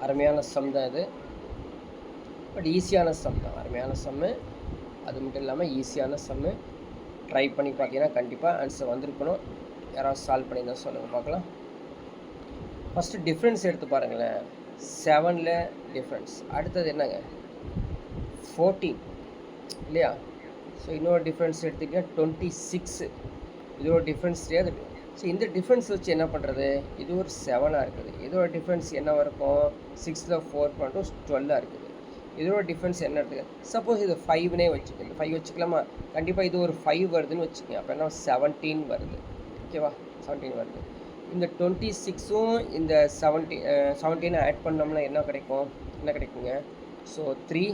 அருமையான சம் தான் இது. பட் ஈஸியான சம் தான், அருமையான சம்மு. அது மட்டும் இல்லாமல் ஈஸியான சம்மு. ட்ரை பண்ணி பார்த்தீங்கன்னா கண்டிப்பாக ஆன்சர் வந்திருக்கணும். யாராவது சால்வ் பண்ணியிருந்தால் சொல்லுங்கள் பார்க்கலாம். ஃபஸ்ட்டு டிஃப்ரென்ஸ் எடுத்து பாருங்களேன். 7ல் டிஃப்ரென்ஸ். அடுத்தது என்னங்க? 14 இல்லையா? ஸோ இன்னொரு டிஃப்ரென்ஸ் எடுத்துக்கிட்டிங்கன்னா 26. இதோட டிஃப்ரென்ஸ் தெரியாது. ஸோ இந்த டிஃப்ரென்ஸ் வச்சு என்ன பண்ணுறது? இது ஒரு 7ஆக இருக்குது. இதோட டிஃப்ரென்ஸ் என்னவாக இருக்கும்? 6ல் 4 பண்ணுறோம், 12ஆக இருக்குது. இதோட டிஃப்ரென்ஸ் என்ன இருக்குது? சப்போஸ் இது 5னே வச்சுக்கோங்க, 5 வச்சுக்கலாமா? கண்டிப்பாக இது ஒரு 5 வருதுன்னு வச்சுக்கோங்க. அப்போ என்ன? 17 வருது. ஓகேவா? 17 வருது. இந்த 26ம் இந்த 17 ஆட் பண்ணோம்னா என்ன கிடைக்கும்? என்ன கிடைக்குங்க? ஸோ 3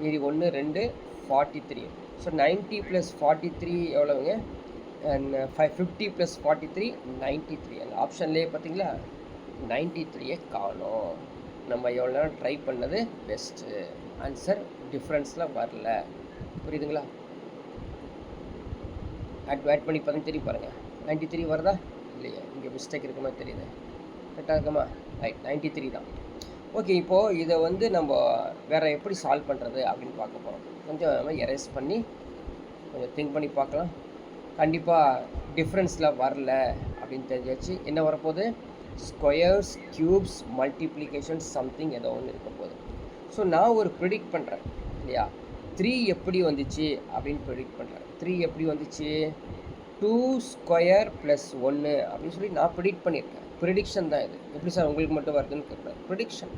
மீதி 1 2 43. ஸோ 90 + 43 எவ்வளோங்க? 50 + 43 93. அந்த ஆப்ஷன்லேயே பார்த்தீங்களா 93 காணும். நம்ம எவ்வளோ நேரம் ட்ரை பண்ணது பெஸ்ட்டு. ஆன்சர் டிஃப்ரென்ஸில் வரல. புரியுதுங்களா? ஆட் பண்ணி தெரியும் பாருங்கள். 93 வருதா இல்லையா? இங்கே மிஸ்டேக் இருக்க மாதிரி தெரியுது. கரெக்டாக இருக்குமா? ரைட், 93 தான். ஓகே, இப்போது இதை வந்து நம்ம வேறு எப்படி சால்வ் பண்ணுறது அப்படின்னு பார்க்க போகிறோம். கொஞ்சம் எரேஸ் பண்ணி கொஞ்சம் திங்க் பண்ணி பார்க்கலாம். கண்டிப்பாக டிஃப்ரென்ஸில் வரல அப்படின்னு தெரிஞ்சாச்சு. என்ன வரப்போகுது? ஸ்கொயர்ஸ், க்யூப்ஸ், மல்டிப்ளிகேஷன், சம்திங் ஏதோ ஒன்று இருக்க போகுது. ஸோ நான் ஒரு ப்ரிடிக்ட் பண்ணுறேன் இல்லையா? 3 எப்படி வந்துச்சு அப்படின்னு ப்ரிடிக்ட் பண்ணுறேன். 3 எப்படி வந்துச்சு? 2² + 1 அப்படின்னு சொல்லி நான் ப்ரிடிக்ட் பண்ணியிருக்கேன். ப்ரிடிக்ஷன் தான் இது. எப்படி சார் உங்களுக்கு மட்டும் வருதுன்னு கேட்குறேன். ப்ரிடிக்ஷன்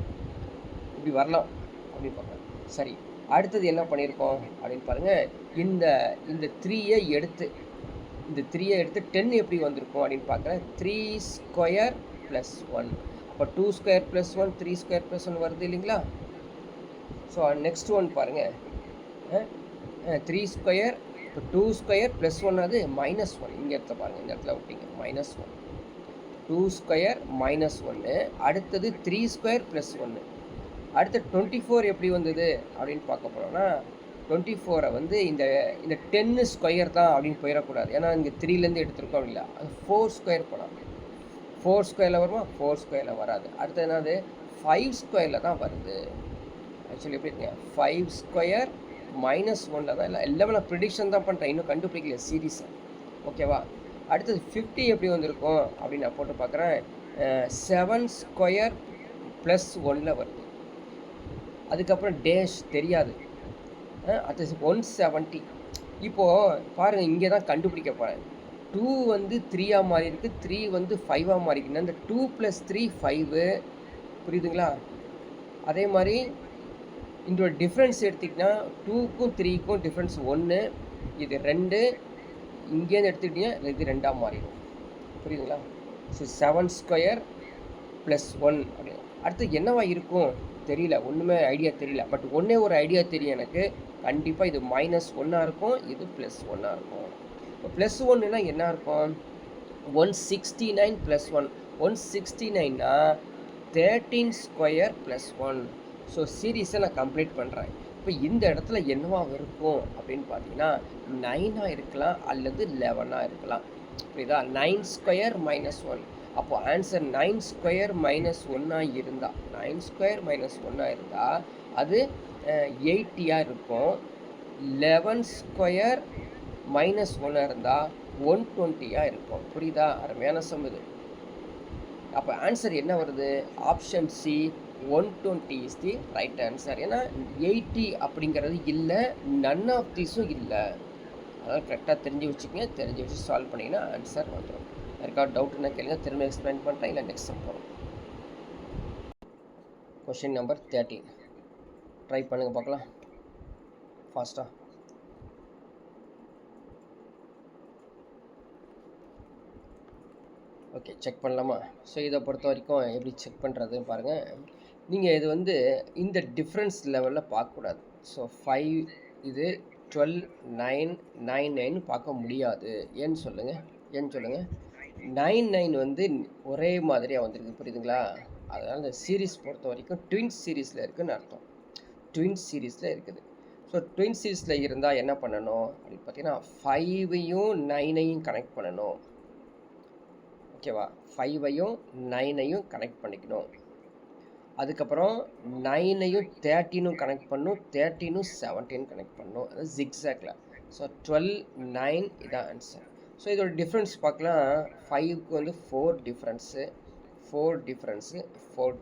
இப்படி வரலாம் அப்படின்னு பார்க்குறேன். சரி, அடுத்தது என்ன பண்ணியிருக்கோம் அப்படின்னு பாருங்கள். இந்த 3யை எடுத்து 10 எப்படி வந்திருக்கும் அப்படின்னு பார்க்குறேன். 3² + 1. அப்போ 2² + 1 3² + 1 வருது இல்லைங்களா? ஸோ நெக்ஸ்ட் ஒன் பாருங்கள். 3² இப்போ 2² + 1 அது -1. இங்கே இடத்துல பாருங்கள், இந்த இடத்துல விட்டீங்க -1. 2² -1. அடுத்தது 3² + 1. அடுத்து 24 எப்படி வந்தது அப்படின்னு பார்க்க போகிறோம்னா 24 வந்து இந்த இந்த 10 ஸ்கொயர் தான் அப்படின்னு போயிடக்கூடாது. ஏன்னா இங்கே 3லேருந்து எடுத்துருக்கோம் இல்லை, அது 4 ஸ்கொயர் போகலாம். 4 ஸ்கொயரில் வருமா? 4 ஸ்கொயரில் வராது. அடுத்து என்னது? 5 ஸ்கொயரில் தான் வருது. ஆக்சுவலி எப்படி இருக்குங்க, 5 ஸ்கொயர் -1ல் தான். இல்லை எல்லாமே நான் ப்ரிடிக்ஷன் தான் பண்ணுறேன், இன்னும் கண்டுபிடிக்கல சீரீஸை. ஓகேவா? அடுத்தது 50 எப்படி வந்திருக்கும் அப்படின்னு நான் போட்டு பார்க்குறேன். 7 ஸ்கொயர் +1ல் வருது. அதுக்கப்புறம் டேஷ் தெரியாது. அது 170. இப்போது பாருங்கள், இங்கே தான் கண்டுபிடிக்க போகிறேன். 2 வந்து 3ஆக மாறி இருக்குது, 3 வந்து 5ஆக மாறி இருக்குன்னா இந்த 2 + 3 5. புரியுதுங்களா? அதே மாதிரி இதோட டிஃப்ரென்ஸ் எடுத்திங்கன்னா 2க்கும் 3க்கும் டிஃப்ரென்ஸ் 1, இது 2. இங்கேருந்து எடுத்துக்கிட்டிங்கன்னா இது 2ஆக மாறிடும். புரியுதுங்களா? ஸோ 7 ஸ்கொயர் +1 அப்படின்னு. அடுத்து என்னவா இருக்கும் தெரியல, ஒன்றுமே ஐடியா தெரியல. பட் ஒன்றே ஒரு ஐடியா தெரியும் எனக்கு, கண்டிப்பாக இது -1ஆக இருக்கும், இது +1ஆக இருக்கும். இப்போ +1னா என்ன இருக்கும்? 169 +1. 169னா 13 ஸ்கொயர் +1. ஸோ சீரீஸை நான் கம்ப்ளீட் பண்ணுறேன். இப்போ இந்த இடத்துல என்னவா இருக்கும் அப்படின்னு பார்த்தீங்கன்னா 9ஆக இருக்கலாம் அல்லது 11ஆக இருக்கலாம். புரியுதா? 9 ஸ்கொயர் -1. அப்போ ஆன்சர் 9 ஸ்கொயர் -1ஆக இருந்தால், 9 ஸ்கொயர் -1ஆக இருந்தால் அது 80ஆக இருக்கும். 11 ஸ்கொயர் -1ஆக இருந்தால் 120ஆக இருக்கும். புரியுதா? அருமையான சம் இது. அப்போ ஆன்சர் என்ன வருது? Option C 120 is the right answer. ஏன்னா 80 அப்படிங்கிறது இல்லை, நன் ஆஃப் தீஸும் இல்லை. அதாவது கரெக்டாக தெரிஞ்சு வச்சுக்கோங்க, தெரிஞ்சு வச்சு சால்வ் பண்ணிங்கன்னா ஆன்சர் வந்துடும். யாருக்காவது டவுட்னா கேளுங்க, திரும்ப எக்ஸ்பிளைன் பண்ணுறேன், இல்லை நெக்ஸ்ட் சம் போகிறோம். கொஷின் நம்பர் 13 ட்ரை பண்ணுங்க பார்க்கலாம் ஃபாஸ்ட்டாக. ஓகே, செக் பண்ணலாமா? ஸோ இதை பொறுத்த வரைக்கும் எப்படி செக் பண்ணுறதுன்னு பாருங்கள். நீங்கள் இது வந்து இந்த டிஃப்ரென்ஸ் லெவலில் பார்க்கக்கூடாது. ஸோ 5 இது 12 9 9 9 பார்க்க முடியாது. ஏன்னு சொல்லுங்கள், 9 9 வந்து ஒரே மாதிரியாக வந்திருக்கு. புரியுதுங்களா? அதனால் இந்த சீரீஸ் பொறுத்த வரைக்கும் ட்வின்ஸ் சீரீஸில் இருக்குதுன்னு அர்த்தம். ட்வின்ஸ் சீரீஸில் இருக்குது. ஸோ ட்வின்ஸ் சீரீஸில் இருந்தால் என்ன பண்ணணும் அப்படின்னு பார்த்தீங்கன்னா 5ஐயும் 9ஐயும் கனெக்ட் பண்ணணும். ஓகேவா? 5ஐயும் 9ஐயும் கனெக்ட் பண்ணிக்கணும். அதுக்கப்புறம் 9ஐயும் 13ம் கனெக்ட் பண்ணணும், 13ம் 17 கனெக்ட் பண்ணணும். அது ஜிக்ஸாக்ல. ஸோ 12 9 இதான் ஆன்சர். ஸோ இதோட டிஃப்ரென்ஸ் பார்க்கலாம். 5க்கு வந்து 4 டிஃப்ரென்ஸு, 4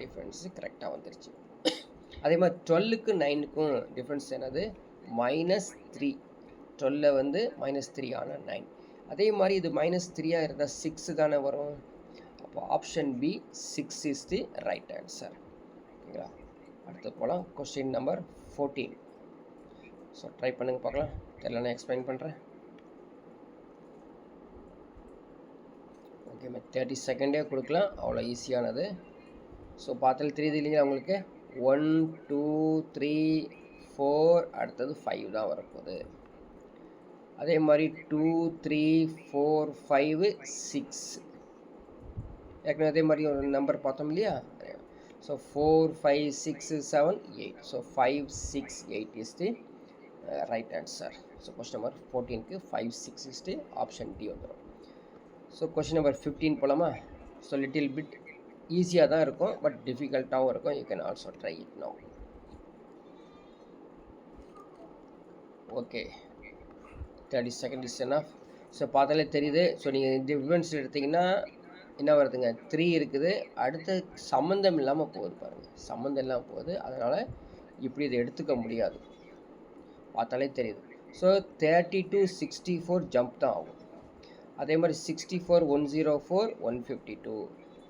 டிஃப்ரென்ஸு கரெக்டாக வந்துருச்சு. அதே மாதிரி 12க்கு 9க்கும் டிஃப்ரென்ஸ் என்னது? -3. 12 வந்து -3 ஆனால் 9. அதே மாதிரி இது -3ஆக இருந்தால் 6 தானே வரும். அப்போ option B 6 is the right answer. ஓகேங்களா? அடுத்து போகலாம். Question number 14. ஸோ ட்ரை பண்ணுங்க பார்க்கலாம், தெரியல நான் எக்ஸ்பிளைன் பண்ணுறேன். ஓகே, 30 செகண்டே கொடுக்கலாம், அவ்வளோ ஈஸியானது. ஸோ பார்த்தாலும் தெரியுது இல்லைங்களா உங்களுக்கு? 1 2 3 4 அடுத்தது 5 தான் வரப்போகுது. அதே மாதிரி 2 3 4 5 6 ஏற்கனவே அதே மாதிரி ஒரு நம்பர் பார்த்தோம் இல்லையா? So 4 5 6 7 8. So 5 6 8 is the right answer. So question number 14க்கு 5 6 இஸ் தி ஆப்ஷன் டி வந்துடும். ஸோ கொஸ்டின் நம்பர் 15 போகலாமா? ஸோ லிட்டில் பிட் ஈஸியாக தான் இருக்கும், பட் டிஃபிகல்ட்டாகவும் இருக்கும். You can also try it now. Okay, 30 second is enough. So பார்த்தாலே தெரியுது. So நீங்கள் டிஃப்ரென்ஸ் எடுத்திங்கன்னா என்ன வருதுங்க? 3 இருக்குது. அடுத்து சம்மந்தம் இல்லாமல் போகுது பாருங்கள், சம்மந்தம் இல்லாமல் போகுது. அதனால் இப்படி இதை எடுத்துக்க முடியாது, பார்த்தாலே தெரியுது. ஸோ 32 64 ஜம்ப் தான் ஆகும். அதே மாதிரி 64 104 152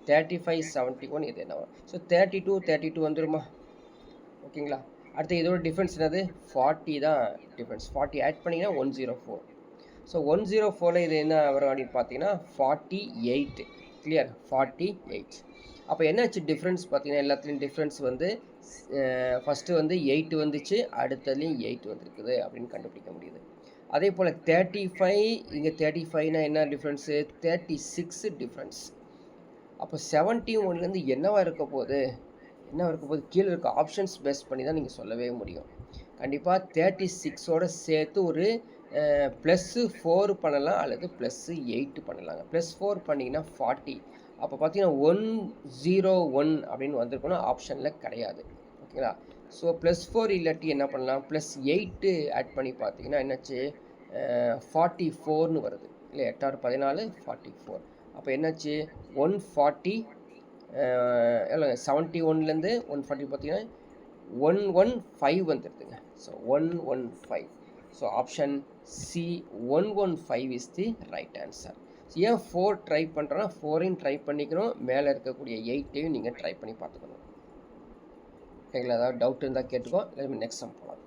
35 71 இது என்ன வரும்? ஸோ 32 வந்துருமா? ஓகேங்களா? அடுத்து இதோட டிஃப்ரென்ஸ் என்னது? 40 தான் டிஃப்ரென்ஸ். 40 ஆட் பண்ணிங்கன்னா 104. ஸோ 104ல் இது என்ன வரும் அப்படின்னு பார்த்தீங்கன்னா 48. கிளியர்? 48. அப்போ என்னாச்சு டிஃப்ரென்ஸ் பார்த்தீங்கன்னா, எல்லாத்துலேயும் டிஃப்ரென்ஸ் வந்து ஃபஸ்ட்டு வந்து 8 வந்துச்சு, அடுத்ததுலேயும் 8 வந்துருக்குது அப்படின்னு கண்டுபிடிக்க முடியுது. அதே போல் 35, இங்கே 35னா என்ன டிஃப்ரென்ஸு? 36 டிஃப்ரென்ஸ். அப்போ 71லேருந்து என்னவா இருக்க போகுது? கீழே இருக்க ஆப்ஷன்ஸ் பேஸ் பண்ணி தான் நீங்கள் சொல்லவே முடியும். கண்டிப்பாக 36ஓட சேர்த்து ஒரு +4 பண்ணலாம் அல்லது +8 பண்ணலாங்க. +4 பண்ணிங்கன்னா 40. அப்போ பார்த்தீங்கன்னா 101 அப்படின்னு வந்திருக்கணும், ஆப்ஷனில் கிடையாது. ஓகேங்களா? ஸோ +4 இல்லாட்டி என்ன பண்ணலாம், +8 ஆட் பண்ணி பார்த்தீங்கன்னா என்னாச்சு 44ன்னு வருது இல்லை, 8 14 44. அப்போ என்னாச்சு 140 எவ்வளோ 71லேருந்து 140 பார்த்தீங்கன்னா 115 வந்துடுதுங்க. So 115. So option C 115 is the right answer. ஏன் 4 ட்ரை பண்ணுறோன்னா 4ஐயும் ட்ரை பண்ணிக்கணும், மேலே இருக்கக்கூடிய 8ஐயும் நீங்கள் ட்ரை பண்ணி பார்த்துக்கணும். ஓகேங்களா? ஏதாவது டவுட் இருந்தால் கேட்டுக்கோ, இல்லை நெக்ஸ்ட் சம் போகலாம்.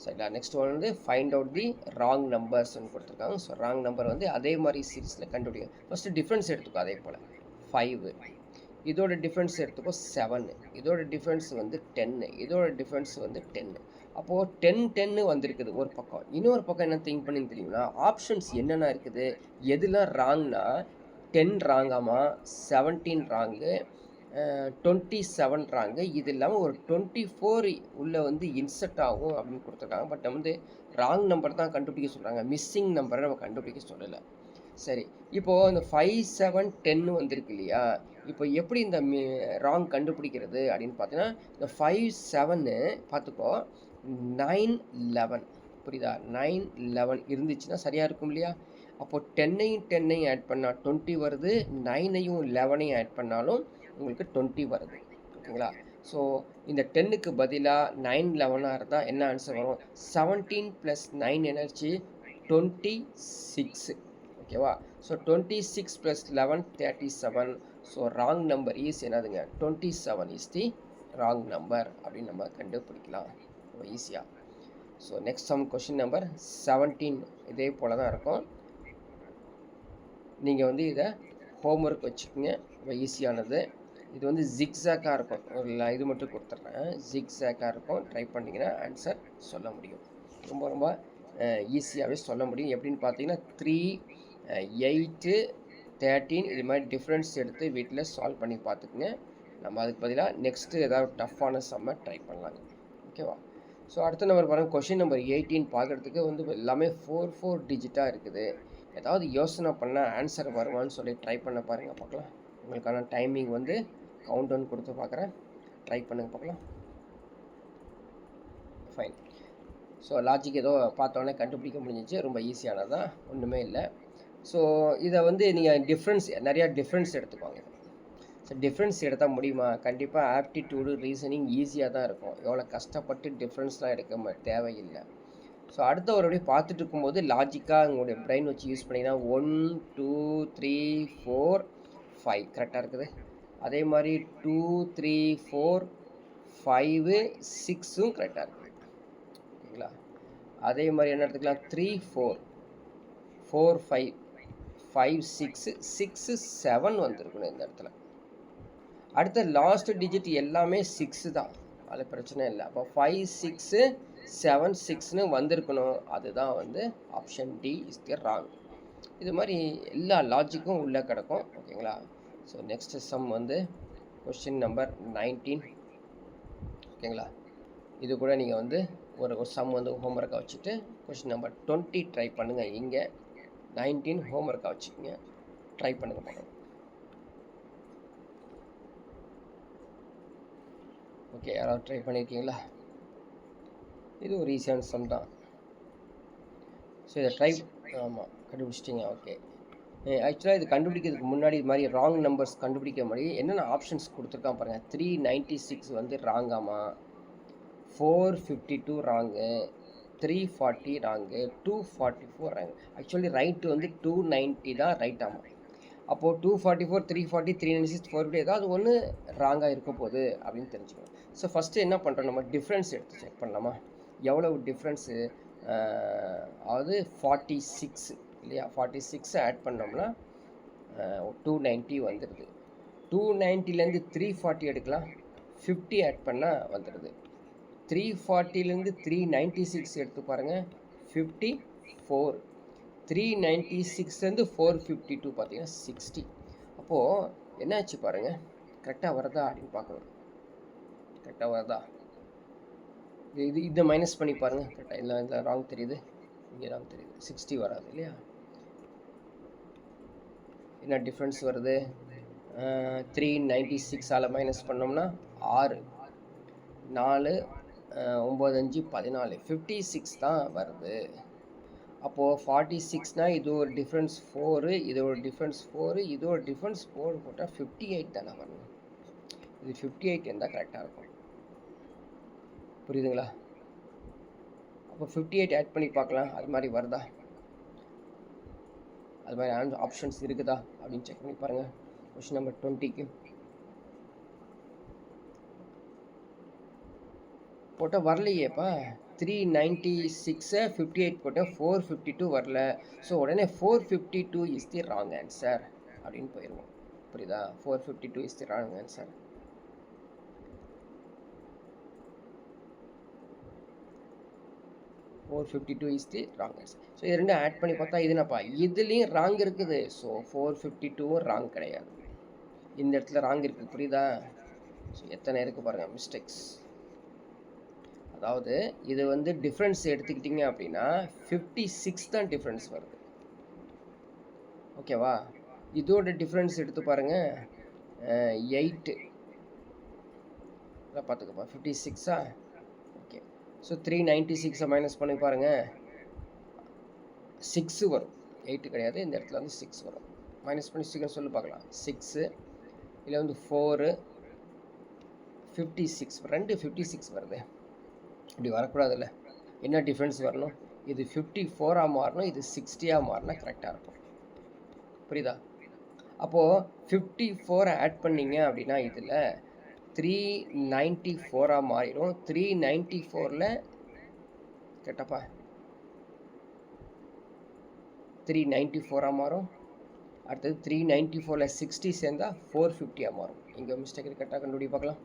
சரிங்களா? நெக்ஸ்ட் ஒன் வந்து ஃபைண்ட் அவுட் தி ராங் நம்பர்ஸ்ன்னு கொடுத்துருக்காங்க. ஸோ ராங் நம்பர் வந்து அதே மாதிரி சீரீஸில் கண்டுபிடிக்கும். ஃபஸ்ட்டு டிஃப்ரென்ஸ் எடுத்துக்கோ, அதே போல் 5, இதோட டிஃப்ரென்ஸ் எடுத்துக்கோ 7, இதோட டிஃப்ரென்ஸ் வந்து 10, இதோட டிஃப்ரென்ஸ் வந்து 10. அப்போது 10 வந்திருக்குது ஒரு பக்கம். இன்னொரு பக்கம் என்ன திங்க் பண்ணி தெரியுங்களா, ஆப்ஷன்ஸ் என்னென்ன இருக்குது, எதுலாம் ராங்னா 10 ராங்காமா, 17 ராங்கு, 27 ராங்கு, இது இல்லாமல் ஒரு 24 உள்ளே வந்து இன்சர்ட் ஆகும் அப்படின்னு கொடுத்துருக்காங்க. பட் நம்ம வந்து ராங் நம்பர் தான் கண்டுபிடிக்க சொல்கிறாங்க, மிஸ்ஸிங் நம்பரை நம்ம கண்டுபிடிக்க சொல்லலை. சரி, இப்போது இந்த 5, 7, 10 வந்திருக்கு இல்லையா, இப்போ எப்படி இந்த ராங் கண்டுபிடிக்கிறது அப்படின்னு பார்த்தீங்கன்னா, இந்த 5, 7 பார்த்துக்கோ, 9, 11 புரியுதா, 9, 11 இருந்துச்சுன்னா சரியாக இருக்கும் இல்லையா. அப்போது 10ஐயும் ஆட் பண்ணால் 20 வருது, 9ஐயும் 11ஐயும் ஆட் பண்ணாலும் உங்களுக்கு 20 வருது. ஓகேங்களா? ஸோ இந்த 10க்கு பதிலாக 9, 11 இருந்தால் என்ன ஆன்சர் வரும், 17 + 9 எனர்ஜி 26. ஓகேவா? So 26 + 11 37. So wrong number is என்னதுங்க, 27 இஸ் தி ராங் நம்பர் அப்படின்னு நம்ம கண்டுபிடிக்கலாம் ரொம்ப ஈஸியாக. So next some question number 17 இதே போல் தான் இருக்கும். நீங்கள் வந்து இதை ஹோம்ஒர்க் வச்சுக்கோங்க, ரொம்ப ஈஸியானது. இது வந்து ஜிக்ஸாக்காக இருக்கும், ஒரு இது மட்டும் கொடுத்துட்றேன், ஜிக்ஸாக்காக இருக்கும். ட்ரை பண்ணிங்கன்னா ஆன்சர் சொல்ல முடியும், ரொம்ப ரொம்ப ஈஸியாகவே சொல்ல முடியும். எப்படின்னு பார்த்தீங்கன்னா 3, 8, 13 இது மாதிரி டிஃப்ரென்ஸ் எடுத்து வீட்டில் சால்வ் பண்ணி பார்த்துக்குங்க. நம்ம அதுக்கு பதிலாக நெக்ஸ்ட்டு ஏதாவது டஃப்பான சம்மை ட்ரை பண்ணலாங்க. ஓகேவா? ஸோ அடுத்த நம்பர் பாருங்கள், கொஷின் நம்பர் 18 பார்க்குறதுக்கு வந்து எல்லாமே 4 டிஜிட்டாக இருக்குது. ஏதாவது யோசனை பண்ணால் ஆன்சர் வருவான்னு சொல்லி ட்ரை பண்ண பாருங்கள், பார்க்கலாம். உங்களுக்கான டைமிங் வந்து கவுண்ட் டவுன் கொடுத்து பார்க்குறேன், ட்ரை பண்ணுங்கள் பார்க்கலாம். ஃபைன். ஸோ லாஜிக் ஏதோ பார்த்தோன்னே கண்டுபிடிக்க முடிஞ்சிச்சு, ரொம்ப ஈஸியானது தான், ஒன்றுமே இல்லை. ஸோ இதை வந்து நீங்கள் நிறையா டிஃப்ரென்ஸ் எடுத்துக்கோங்க. ஸோ டிஃப்ரென்ஸ் எடுத்தால் முடியுமா, கண்டிப்பாக ஆப்டிடியூடு ரீசனிங் ஈஸியாக தான் இருக்கும், எவ்வளோ கஷ்டப்பட்டு டிஃப்ரென்ஸ்லாம் எடுக்க தேவையில்லை. ஸோ அடுத்த ஒரு அப்படியே பார்த்துட்டு இருக்கும்போது லாஜிக்காக உங்களுடைய பிரெயின் வச்சு யூஸ் பண்ணிங்கன்னா 1, 2, 3, 4, 5 கரெக்டாக இருக்குது. அதே மாதிரி 2, 3, 4, 5, 6ம் கரெக்டாக இருக்குது. ஓகேங்களா? அதே மாதிரி என்ன எடுத்துக்கலாம், 3, 4, 4, 5, 5, 6, 6, 7 வந்துருக்கணும் இந்த இடத்துல. அடுத்த லாஸ்ட் டிஜிட் எல்லாமே 6 தான், அது பிரச்சனை இல்லை. அப்போ 5, 6, 7, 6ன்னு வந்திருக்கணும், அதுதான் வந்து option D is the wrong. இது மாதிரி எல்லா லாஜிக்கும் உள்ளே கிடக்கும். ஓகேங்களா? ஸோ நெக்ஸ்ட் சம் வந்து கொஸ்டின் நம்பர் 19. ஓகேங்களா? இது கூட நீங்கள் வந்து ஒரு சம் வந்து ஹோம்ஒர்க்காக வச்சுட்டு கொஸ்டின் நம்பர் 20 ட்ரை பண்ணுங்கள். இங்கே 19 ஹோம்ஒர்க்காக வச்சுக்கோங்க, ட்ரை பண்ணுங்கள் பார்க்கலாம். ஓகே, யாராவது ட்ரை பண்ணியிருக்கீங்களா? இது ஒரு ஈஸியான சம் தான். ஸோ இதை ட்ரை, ஆமாம் கண்டுபிடிச்சிட்டிங்க. ஓகே, ஆக்சுவலாக இது கண்டுபிடிக்கிறதுக்கு முன்னாடி இது மாதிரி ராங் நம்பர்ஸ் கண்டுபிடிக்க மாதிரி என்னென்ன ஆப்ஷன்ஸ் கொடுத்துருக்கான் பாருங்கள். 396 வந்து ராங்காமா, 452 wrong, 340 wrong, 244 wrong. Actually right வந்து 290 தான் ரைட். ஆமாம், அப்போது 244, 340, 396, 450 ஏதாவது ஒன்று ராங்காக இருக்க போகுது அப்படின்னு தெரிஞ்சுக்கணும். ஸோ ஃபஸ்ட்டு என்ன பண்ணுறோம், நம்ம டிஃப்ரென்ஸ் எடுத்து செக் பண்ணலாமா, எவ்வளவு டிஃப்ரென்ஸு, அதாவது 46 இல்லையா, 46 ஆட் பண்ணோம்னா 290 வந்துடுது. 290லேருந்து 340 எடுக்கலாம், 50 ஆட் பண்ணால் வந்துடுது. 340லேருந்து 396 எடுத்து பாருங்கள், 54. 396லேருந்து 452 பார்த்தீங்கன்னா 60. அப்போது என்னாச்சு பாருங்கள், கரெக்டாக வருதா அப்படின்னு பார்க்கணும். கரெக்டாக வருதா? இதை மைனஸ் பண்ணி பாருங்கள். கரெக்டாக இதில் ராங் தெரியுது, இங்கே ராங் தெரியுது. 60 வராது இல்லையா? என்ன டிஃப்ரென்ஸ் வருது? 396 மைனஸ் பண்ணோம்னா 6, 4, 9, 5, 14, 56 தான் வருது. அப்போது 46னால் இது ஒரு டிஃப்ரென்ஸ் 4, இது ஒரு டிஃப்ரென்ஸ் 4, இது ஒரு டிஃப்ரென்ஸ் 4 போட்டால் 58 தானே வரணும். இது 58 இருந்தால் கரெக்டாக இருக்கும். புரியுதுங்களா? அப்போ 58 ஆட் பண்ணி பார்க்கலாம், அது மாதிரி வருதா, அது மாதிரி ஆப்ஷன்ஸ் இருக்குதா அப்படின்னு செக் பண்ணி பாருங்கள். கொஸ்டின் நம்பர் 20க்கு போட்டால் வரலையேப்பா. 396 58 போட்டால் 452 வரல. ஸோ உடனே 452 இஸ் தி ராங் ஆன்சர் அப்படின்னு போயிடுவோம். புரியுதா? 452 is the wrong answer. is the wrong answer. So இது ரெண்டும் ஆட் பண்ணி பார்த்தா இது என்னப்பா, இதுலேயும் ராங் இருக்குது. ஸோ 452 ராங் கிடையாது, இந்த இடத்துல ராங் இருக்குது. புரியுதா? ஸோ எத்தனை இருக்குது பாருங்கள் மிஸ்டேக்ஸ். அதாவது இது வந்து டிஃப்ரென்ஸ் எடுத்துக்கிட்டிங்க அப்படின்னா 56 தான் டிஃப்ரென்ஸ் வருது. ஓகேவா? இதோட டிஃப்ரென்ஸ் எடுத்து பாருங்கள் 8 பார்த்துக்கப்பா. 56ஆ? ஓகே. ஸோ 396 மைனஸ் பண்ணி பாருங்கள் 6 வரும், 8 கிடையாது. இந்த இடத்துல வந்து 6 வரும். மைனஸ் பண்ணி சீக்கிரம் சொல்லி பார்க்கலாம். 6 இதில் வந்து 4, 56, ரெண்டு 56 வருது. இப்படி வரக்கூடாதுல்ல. என்ன டிஃப்ரென்ஸ் வரணும்? இது 54ஆக மாறணும், இது 60ஆக மாறினா கரெக்டாக இருக்கும். புரியுதா? அப்போது 54 ஆட் பண்ணிங்க அப்படின்னா இதில் 394ஆக மாறிடும். 394ல் கேட்டப்பா 394ஆக மாறும். அடுத்தது 394ல் 60 சேர்ந்தால் 450ஆக மாறும். இங்கே மிஸ்டேக் கரெக்டாக கண்டுபிடி பார்க்கலாம்.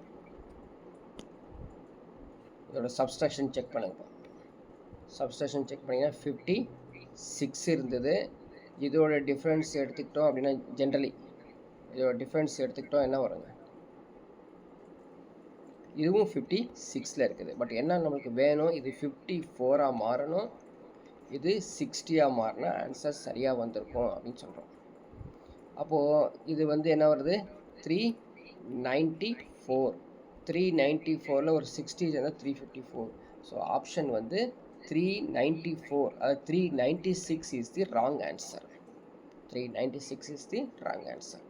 இதோட சப்ஸ்ட்ராக்ஷன் செக் பண்ணுங்கப்பா. சப்ஸ்ட்ராக்ஷன் செக் பண்ணிங்கன்னா 56 இருந்தது. இதோட டிஃப்ரென்ஸ் எடுத்துக்கிட்டோம் அப்படின்னா ஜென்ரலி இதோட டிஃப்ரென்ஸ் எடுத்துக்கிட்டோம் என்ன வருங்க? இதுவும் 56ல் இருக்குது. பட் என்ன நம்மளுக்கு வேணும், இது 54ஆக மாறணும், இது 60ஆக மாறினா ஆன்சர் சரியாக வந்திருக்கும் அப்படின்னு சொல்கிறோம். அப்போது இது வந்து என்ன வருது? 394. 394ல் ஒரு 60 சேர்ந்தால் 354. ஸோ ஆப்ஷன் வந்து 394, அதாவது 396 is the wrong answer. 396 is the wrong answer.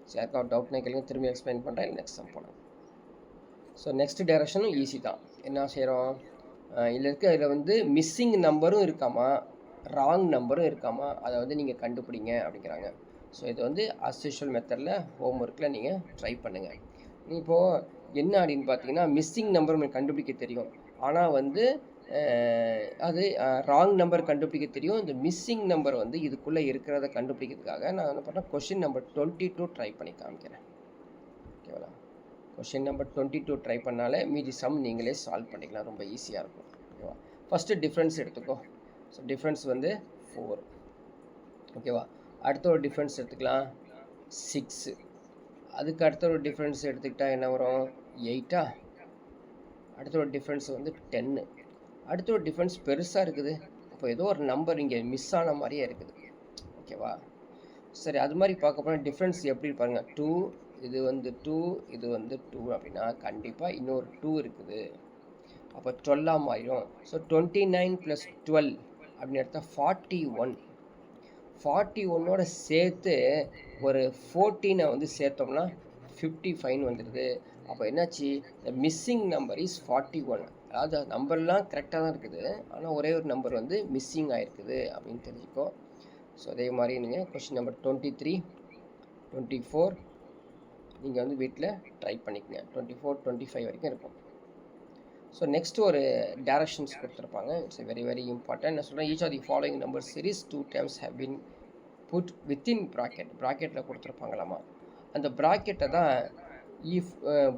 So யாருக்காவது டவுட்னா கேளுங்க, திரும்பி எக்ஸ்பிளைன் பண்ணுறேன். நெக்ஸ்ட் சம் போனோம். ஸோ நெக்ஸ்ட் டைரக்ஷனும் ஈஸி தான். என்ன செய்கிறோம்? இதில் வந்து மிஸ்ஸிங் நம்பரும் இருக்காமா, ராங் நம்பரும் இருக்காமா, அதை வந்து நீங்கள் கண்டுபிடிங்க அப்படிங்கிறாங்க. ஸோ இது வந்து அஸ் யூஷுவல் மெத்தடில் ஹோம் ஒர்க்கில் நீங்கள் ட்ரை பண்ணுங்கள். இப்போது என்ன அப்படின்னு பார்த்தீங்கன்னா, மிஸ்ஸிங் நம்பர் உங்களுக்கு கண்டுபிடிக்க தெரியும், ஆனால் வந்து அது ராங் நம்பர் கண்டுபிடிக்க தெரியும். இந்த மிஸ்ஸிங் நம்பர் வந்து இதுக்குள்ளே இருக்கிறத கண்டுபிடிக்கிறதுக்காக நான் என்ன பண்ணுறேன், கொஷின் நம்பர் 22 ட்ரை பண்ணி காமிக்கிறேன். ஓகேவா? கொஷின் நம்பர் 22 ட்ரை பண்ணாலே மீதி சம் நீங்களே சால்வ் பண்ணிக்கலாம், ரொம்ப ஈஸியாக இருக்கும். ஓகேவா? ஃபஸ்ட்டு டிஃப்ரென்ஸ் எடுத்துக்கோ. ஸோ டிஃப்ரென்ஸ் வந்து 4. ஓகேவா? அடுத்த ஒரு டிஃப்ரென்ஸ் எடுத்துக்கலாம் 6. அதுக்கு அடுத்த ஒரு டிஃப்ரென்ஸ் எடுத்துக்கிட்டால் என்ன வரும்? 8ஆ? அடுத்த ஒரு டிஃப்ரென்ஸ் வந்து 10. அடுத்த ஒரு டிஃப்ரென்ஸ் பெருசாக இருக்குது. அப்போ ஏதோ ஒரு நம்பர் இங்கே மிஸ் ஆன மாதிரியே இருக்குது. ஓகேவா? சரி, அது மாதிரி பார்க்க போனால் டிஃப்ரென்ஸ் எப்படி பாருங்க, 2, இது வந்து 2, இது வந்து 2 அப்படின்னா கண்டிப்பாக இன்னொரு 2 இருக்குது. அப்போ 12ஆக மாறிடும். ஸோ 29 + 12 அப்படின்னு எடுத்தால் 41. 41ஓட சேர்த்து ஒரு 14 வந்து சேர்த்தோம்னா 55 வந்துடுது. அப்போ என்னாச்சு? த மிஸ்ஸிங் நம்பர் இஸ் 41. அதாவது நம்பர்லாம் கரெக்டாக தான் இருக்குது, ஆனால் ஒரே ஒரு நம்பர் வந்து மிஸ்ஸிங் ஆகிருக்குது அப்படின்னு தெரிஞ்சுக்கோ. ஸோ அதே மாதிரி நீங்கள் கொஸ்டின் நம்பர் 23, 24 நீங்கள் வந்து வீட்டில் ட்ரை பண்ணிக்கங்க. 24, 25 வரைக்கும் இருக்கும். ஸோ நெக்ஸ்ட் ஒரு டைரக்ஷன்ஸ் கொடுத்துருப்பாங்க. It's very very important. நான் சொல்கிறேன், each of the following number series 2 times have been put within bracket. ப்ராக்கெட்டில் கொடுத்துருப்பாங்களாமா. அந்த ப்ராக்கெட்டை தான் if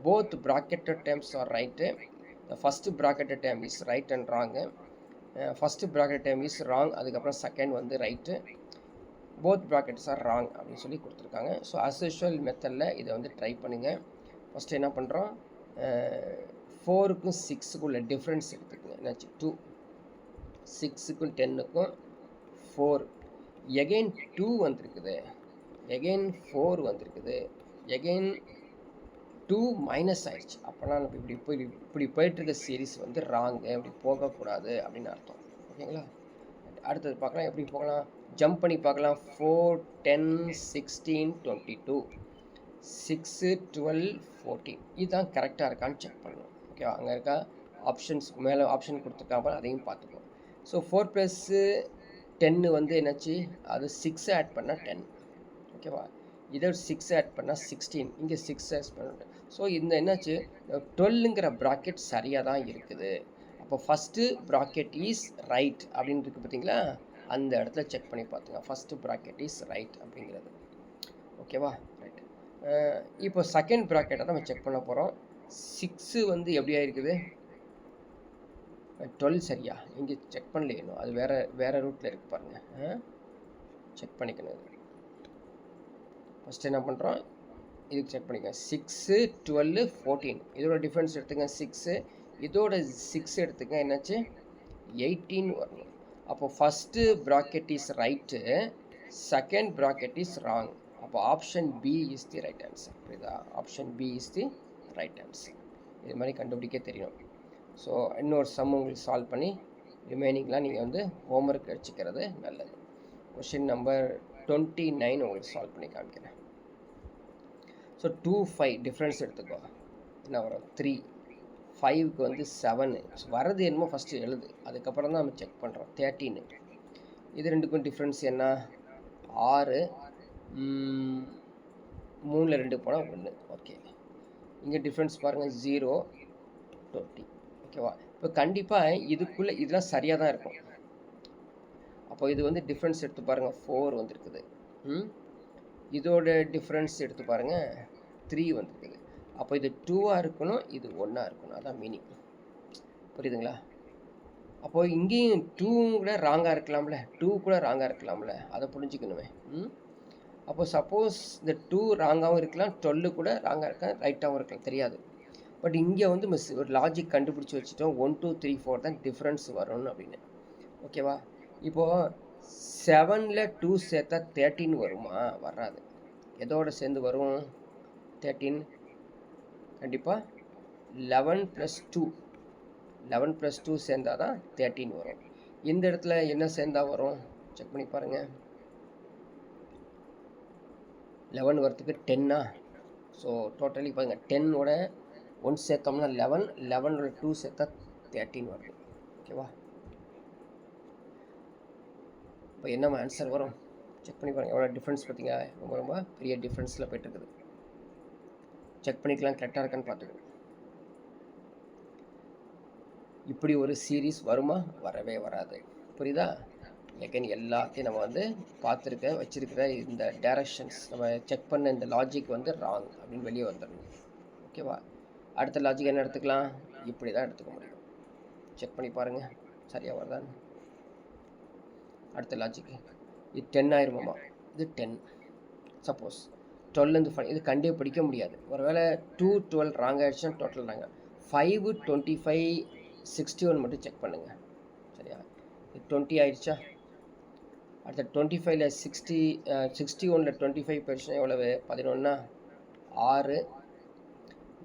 both bracketed terms are right, the first bracketed term is right and wrong, first bracketed term is wrong, அதுக்கப்புறம் second வந்து right, both brackets are wrong அப்படின்னு சொல்லி கொடுத்துருக்காங்க. So as usual மெத்தடில் இதை வந்து ட்ரை பண்ணுங்கள். ஃபஸ்ட்டு என்ன பண்ணுறோம், 4க்கும் 6க்குள்ள டிஃப்ரென்ஸ் எடுத்துக்கோங்க. என்னாச்சு 2, 6க்கும் 10க்கும் 4, எகெயின் 2 வந்திருக்குது, எகெயின் 4 வந்திருக்குது, எகெயின் 2 மைனஸ் ஆயிடுச்சு. அப்போனா நம்ம இப்படி போயிட்டுருக்க சீரீஸ் வந்து ராங்கு, அப்படி போகக்கூடாது அப்படின்னு அர்த்தம். ஓகேங்களா? அடுத்தது பார்க்கலாம், எப்படி போகலாம், ஜம்ப் பண்ணி பார்க்கலாம். 4, 10, 16, 22, 6, 12, 14 இதுதான் கரெக்டாக இருக்கான்னு செக் பண்ணணும். ஓகேவா? அங்கே இருக்கா ஆப்ஷன்ஸ்க்கு மேலே ஆப்ஷன் கொடுத்துருக்காங்க, அதையும் பார்த்துக்கோ. ஸோ 4 + 10 வந்து என்னாச்சு, அது 6 ஆட் பண்ணால் 10. ஓகேவா? இதை 6 ஆட் பண்ணால் 16, இங்கே 6 ஆட் பண்ண. ஸோ இந்த என்னாச்சு, 12ங்கிற ப்ராக்கெட் சரியாக தான் இருக்குது. அப்போ ஃபஸ்ட்டு ப்ராக்கெட் இஸ் ரைட் அப்படின்னு இருக்குது பார்த்தீங்களா, அந்த இடத்துல செக் பண்ணி பார்த்துங்க. ஃபஸ்ட்டு ப்ராக்கெட் இஸ் ரைட் அப்படிங்கிறது. ஓகேவா? ரைட். இப்போ செகண்ட் ப்ராக்கெட்டை தான் நம்ம செக் பண்ண போகிறோம். 6 வந்து எப்படியா இருக்குது, 12 சரியா, இங்கே செக் பண்ணலையே, அது வேறு ரூட்டில் இருக்குது பாருங்கள், செக் பண்ணிக்கணும். ஃபஸ்ட்டு என்ன பண்ணுறோம், இதுக்கு செக் பண்ணிக்க. 6, 12, 14 இதோட டிஃப்ரென்ஸ் எடுத்துங்க. 6 இதோட 6 எடுத்துங்க, என்னாச்சு 18 வரணும். அப்போ first bracket is right, second bracket is wrong. அப்போ option B is the right answer. புரியுதா? Option B is the right answer. இது மாதிரி கண்டுபிடிக்க தெரியும். ஸோ இன்னொரு சம் உங்களுக்கு சால்வ் பண்ணி ரிமைனிங்லாம் நீங்கள் வந்து ஹோம்ஒர்க் வச்சுக்கிறது நல்லது. கொஷின் நம்பர் 29 உங்களுக்கு சால்வ் பண்ணி காமிக்கிறேன். ஸோ 2, 5 டிஃப்ரென்ஸ் எடுத்துக்கோ, என்ன வரும் 3, 5க்கு வந்து 7 வரது என்னமோ ஃபஸ்ட்டு எழுது, அதுக்கப்புறம் தான் நம்ம செக் பண்ணுறோம். 13 இது ரெண்டுக்கும் டிஃப்ரென்ஸ் என்ன, 6, 3ல் 2 போனால் 1. ஓகே, இங்கே டிஃப்ரென்ஸ் பாருங்கள் 0, 20. ஓகேவா? இப்போ கண்டிப்பாக இதுக்குள்ளே இதெல்லாம் சரியாக தான் இருக்கும். அப்போ இது வந்து டிஃப்ரென்ஸ் எடுத்து பாருங்கள், 4 வந்துருக்குது. இதோட டிஃப்ரென்ஸ் எடுத்து பாருங்கள், 3 வந்துருக்குது. அப்போ இது 2ஆக இருக்கணும், இது 1ஆக இருக்கணும், அதான் மீனிங். புரியுதுங்களா? அப்போது இங்கேயும் 2 கூட ராங்காக இருக்கலாம்ல, 2 கூட ராங்காக இருக்கலாம்ல, அதை புரிஞ்சுக்கணுமே. அப்போ சப்போஸ் இந்த 2 ராங்காகவும் இருக்கலாம், 12 கூட ராங்காக இருக்கலாம், ரைட்டாகவும் இருக்கலாம், தெரியாது. பட் இங்கே வந்து ஒரு லாஜிக் கண்டுபிடிச்சி வச்சுட்டோம், 1, 2, 3, 4 தான் டிஃப்ரென்ஸ் வரணும் அப்படின்னு. ஓகேவா? இப்போது 7ல் 2 சேர்த்தா 13 வருமா? வராது. எதோடு சேர்ந்து வரும் 13? கண்டிப்பாக 11 + 2, 11 + 2 சேர்ந்தால் தான் 13 வரும். இந்த இடத்துல என்ன சேர்ந்தால் வரும், செக் பண்ணி பாருங்கள். 11 வரத்துக்கு 10ஆ? ஸோ டோட்டலி பாருங்கள், 10ஓட 1 சேர்த்தோம்னா 11, 11ஓட 2 சேர்த்தா 13 வருது. ஓகேவா? இப்போ என்ன ஆன்சர் வரும் செக் பண்ணி பாருங்கள். எவ்வளோ டிஃப்ரென்ஸ் பார்த்தீங்க, ரொம்ப ரொம்ப பெரிய டிஃப்ரென்ஸில் போய்ட்டுருக்குது. செக் பண்ணிக்கலாம் கரெக்டாக இருக்கான்னு பார்த்துக்கணும். இப்படி ஒரு சீரீஸ் வருமா? வரவே வராது. புரியுதா? எகைன் எல்லாத்தையும் நம்ம வந்து வச்சுருக்கிற இந்த டைரக்ஷன்ஸ் நம்ம செக் பண்ண இந்த லாஜிக் வந்து ராங் அப்படின்னு வெளியே வந்துடணும். ஓகேவா? அடுத்த லாஜிக் என்ன எடுத்துக்கலாம், இப்படி தான் எடுத்துக்க முடியும். செக் பண்ணி பாருங்கள் சரியாக வருதான்னு. அடுத்த லாஜிக்கு இது 10 ஆயிருமாம்மா, இது 10. சப்போஸ் 12 5 இது கண்டே பிடிக்க முடியாது. ஒருவேளை 2, 12 ராங் ஆகிடுச்சுன்னா டோட்டல் ராங்க. 5, 25, 61 மட்டும் செக் பண்ணுங்கள். சரியா? இது 20 ஆயிடுச்சா? அடுத்த 25ல் 61ல் 25 போயிடுச்சுன்னா எவ்வளவு, 11ஆ? 6,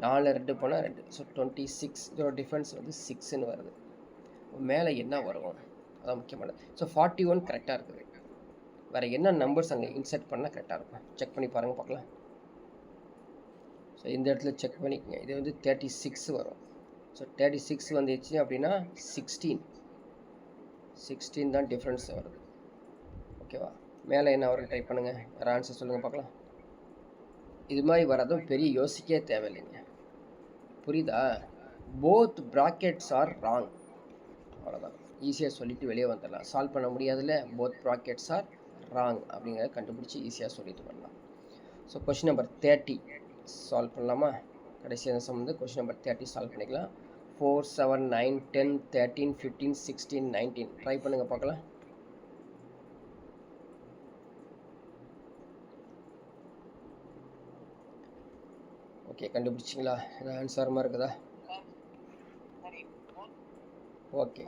4 2 போனால் 2. ஸோ 26. இதோட டிஃப்ரென்ஸ் வந்து 6ன்னு வருது. மேலே என்ன வரும், அதான் முக்கியமானது. ஸோ 41 கரெக்டாக இருக்குது. வேறு என்ன நம்பர்ஸ் அங்கே இன்சர்ட் பண்ணால் கரெக்டாக இருக்கும் செக் பண்ணி பாருங்கள் பார்க்கலாம். ஸோ இந்த இடத்துல செக் பண்ணிக்கோங்க. இது வந்து 36 வரும். ஸோ 36 வந்துச்சு அப்படின்னா 16 தான் டிஃப்ரென்ஸ் வருது. ஓகேவா? மேலே என்ன வரும் ட்ரை பண்ணுங்கள், வேறு ஆன்சர் சொல்லுங்கள் பார்க்கலாம். இது மாதிரி வரதும் பெரிய யோசிக்கவே தேவையில்லைங்க. புரியுதா? போத் ப்ராக்கெட்ஸ் ஆர் ராங், அவ்வளோதான். ஈஸியாக சொல்லிவிட்டு வெளியே வந்துடலாம். சால்வ் பண்ண முடியாதுல்ல, போத் ப்ராக்கெட்ஸ் ஆர் ராங் அப்படிங்கிறத கண்டுபிடிச்சி ஈஸியாக சொல்லிட்டு வரலாம். ஸோ கொஷின் நம்பர் 30 சால்வ் பண்ணலாமா? கடைசி அம்சம் வந்து கொஷின் நம்பர் 30 சால்வ் பண்ணிக்கலாம். 4, 7, 9, 10, 13, 15, 16, 19 ட்ரை பண்ணுங்கள் பார்க்கலாம். ஓகே, கண்டுபிடிச்சிங்களா? ஏதாவது ஆன்சர் மாதிரி இருக்குதா? ஓகே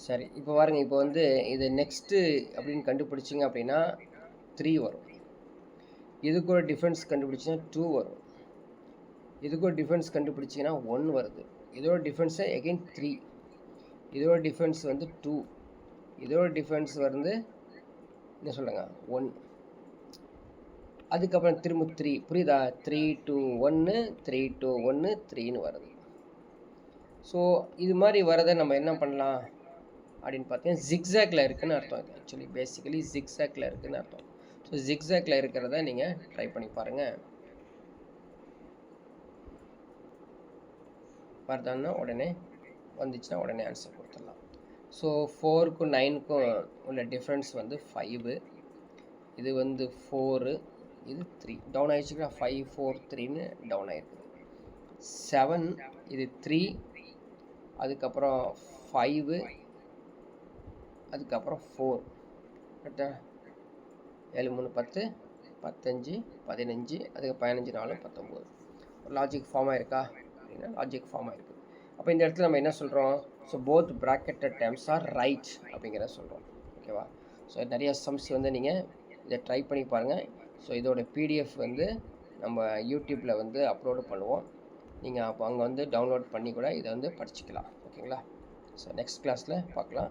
சரி. இப்போ பாருங்க, இப்போ வந்து இது நெக்ஸ்ட்டு அப்படின்னு கண்டுபிடிச்சிங்க அப்படின்னா 3 வரும். இதுக்கு ஒரு டிஃபரன்ஸ் கண்டுபிடிச்சிங்கன்னா 2 வரும். இதுக்கு ஒரு டிஃபரன்ஸ் கண்டுபிடிச்சிங்கன்னா 1 வருது. இதோட டிஃபரன்ஸு எகைன் 3. இதோட டிஃபரன்ஸ் வந்து 2. இதோட டிஃபரன்ஸ் வந்து என்ன சொல்லுங்க 1. அதுக்கப்புறம் திரும்ப 3. புரியுதா? 3 to 1, 3 to 1, 3ன்னு வருது. ஸோ இது மாதிரி வரதை நம்ம என்ன பண்ணலாம் அப்படின்னு பார்த்தீங்கன்னா ஜிக்ஸாக்ல இருக்குன்னு அர்த்தம். இது ஆக்சுவலி பேசிக்கலி ஜிக்ஸாக்ல இருக்குன்னு அர்த்தம். ஸோ ஜிக்ஸாக்ல இருக்கிறத நீங்கள் ட்ரை பண்ணி பாருங்கள். வருதான்னா உடனே வந்துச்சுன்னா உடனே ஆன்சர் கொடுத்துடலாம். ஸோ 4க்கும் 9க்கும் உள்ள டிஃப்ரென்ஸ் வந்து 5. இது வந்து 4, இது 3. டவுன் ஆகிடுச்சுங்களா? 5 4 3ன்னு டவுன் ஆகிருக்குது. 7 இது 3, அதுக்கப்புறம் 5, அதுக்கப்புறம் 4. கரெக்டா? 7 3 10, 15 15, அதுக்கு 15 4 19. லாஜிக் ஃபார்ம் ஆயிருக்கா அப்படின்னா லாஜிக் ஃபார்ம் ஆயிருக்கு. அப்போ இந்த இடத்துல நம்ம என்ன சொல்கிறோம்? So both bracketed terms are right அப்படிங்கிறத சொல்கிறோம். ஓகேவா? ஸோ நிறைய சம்ஸ் வந்து நீங்கள் இதை ட்ரை பண்ணி பாருங்கள். ஸோ இதோட பிடிஎஃப் வந்து நம்ம யூடியூப்பில் வந்து அப்லோடு பண்ணுவோம். நீங்கள் அப்போ அங்கே வந்து டவுன்லோட் பண்ணி கூட இதை வந்து படிச்சுக்கலாம். ஓகேங்களா? ஸோ நெக்ஸ்ட் கிளாஸில் பார்க்கலாம்.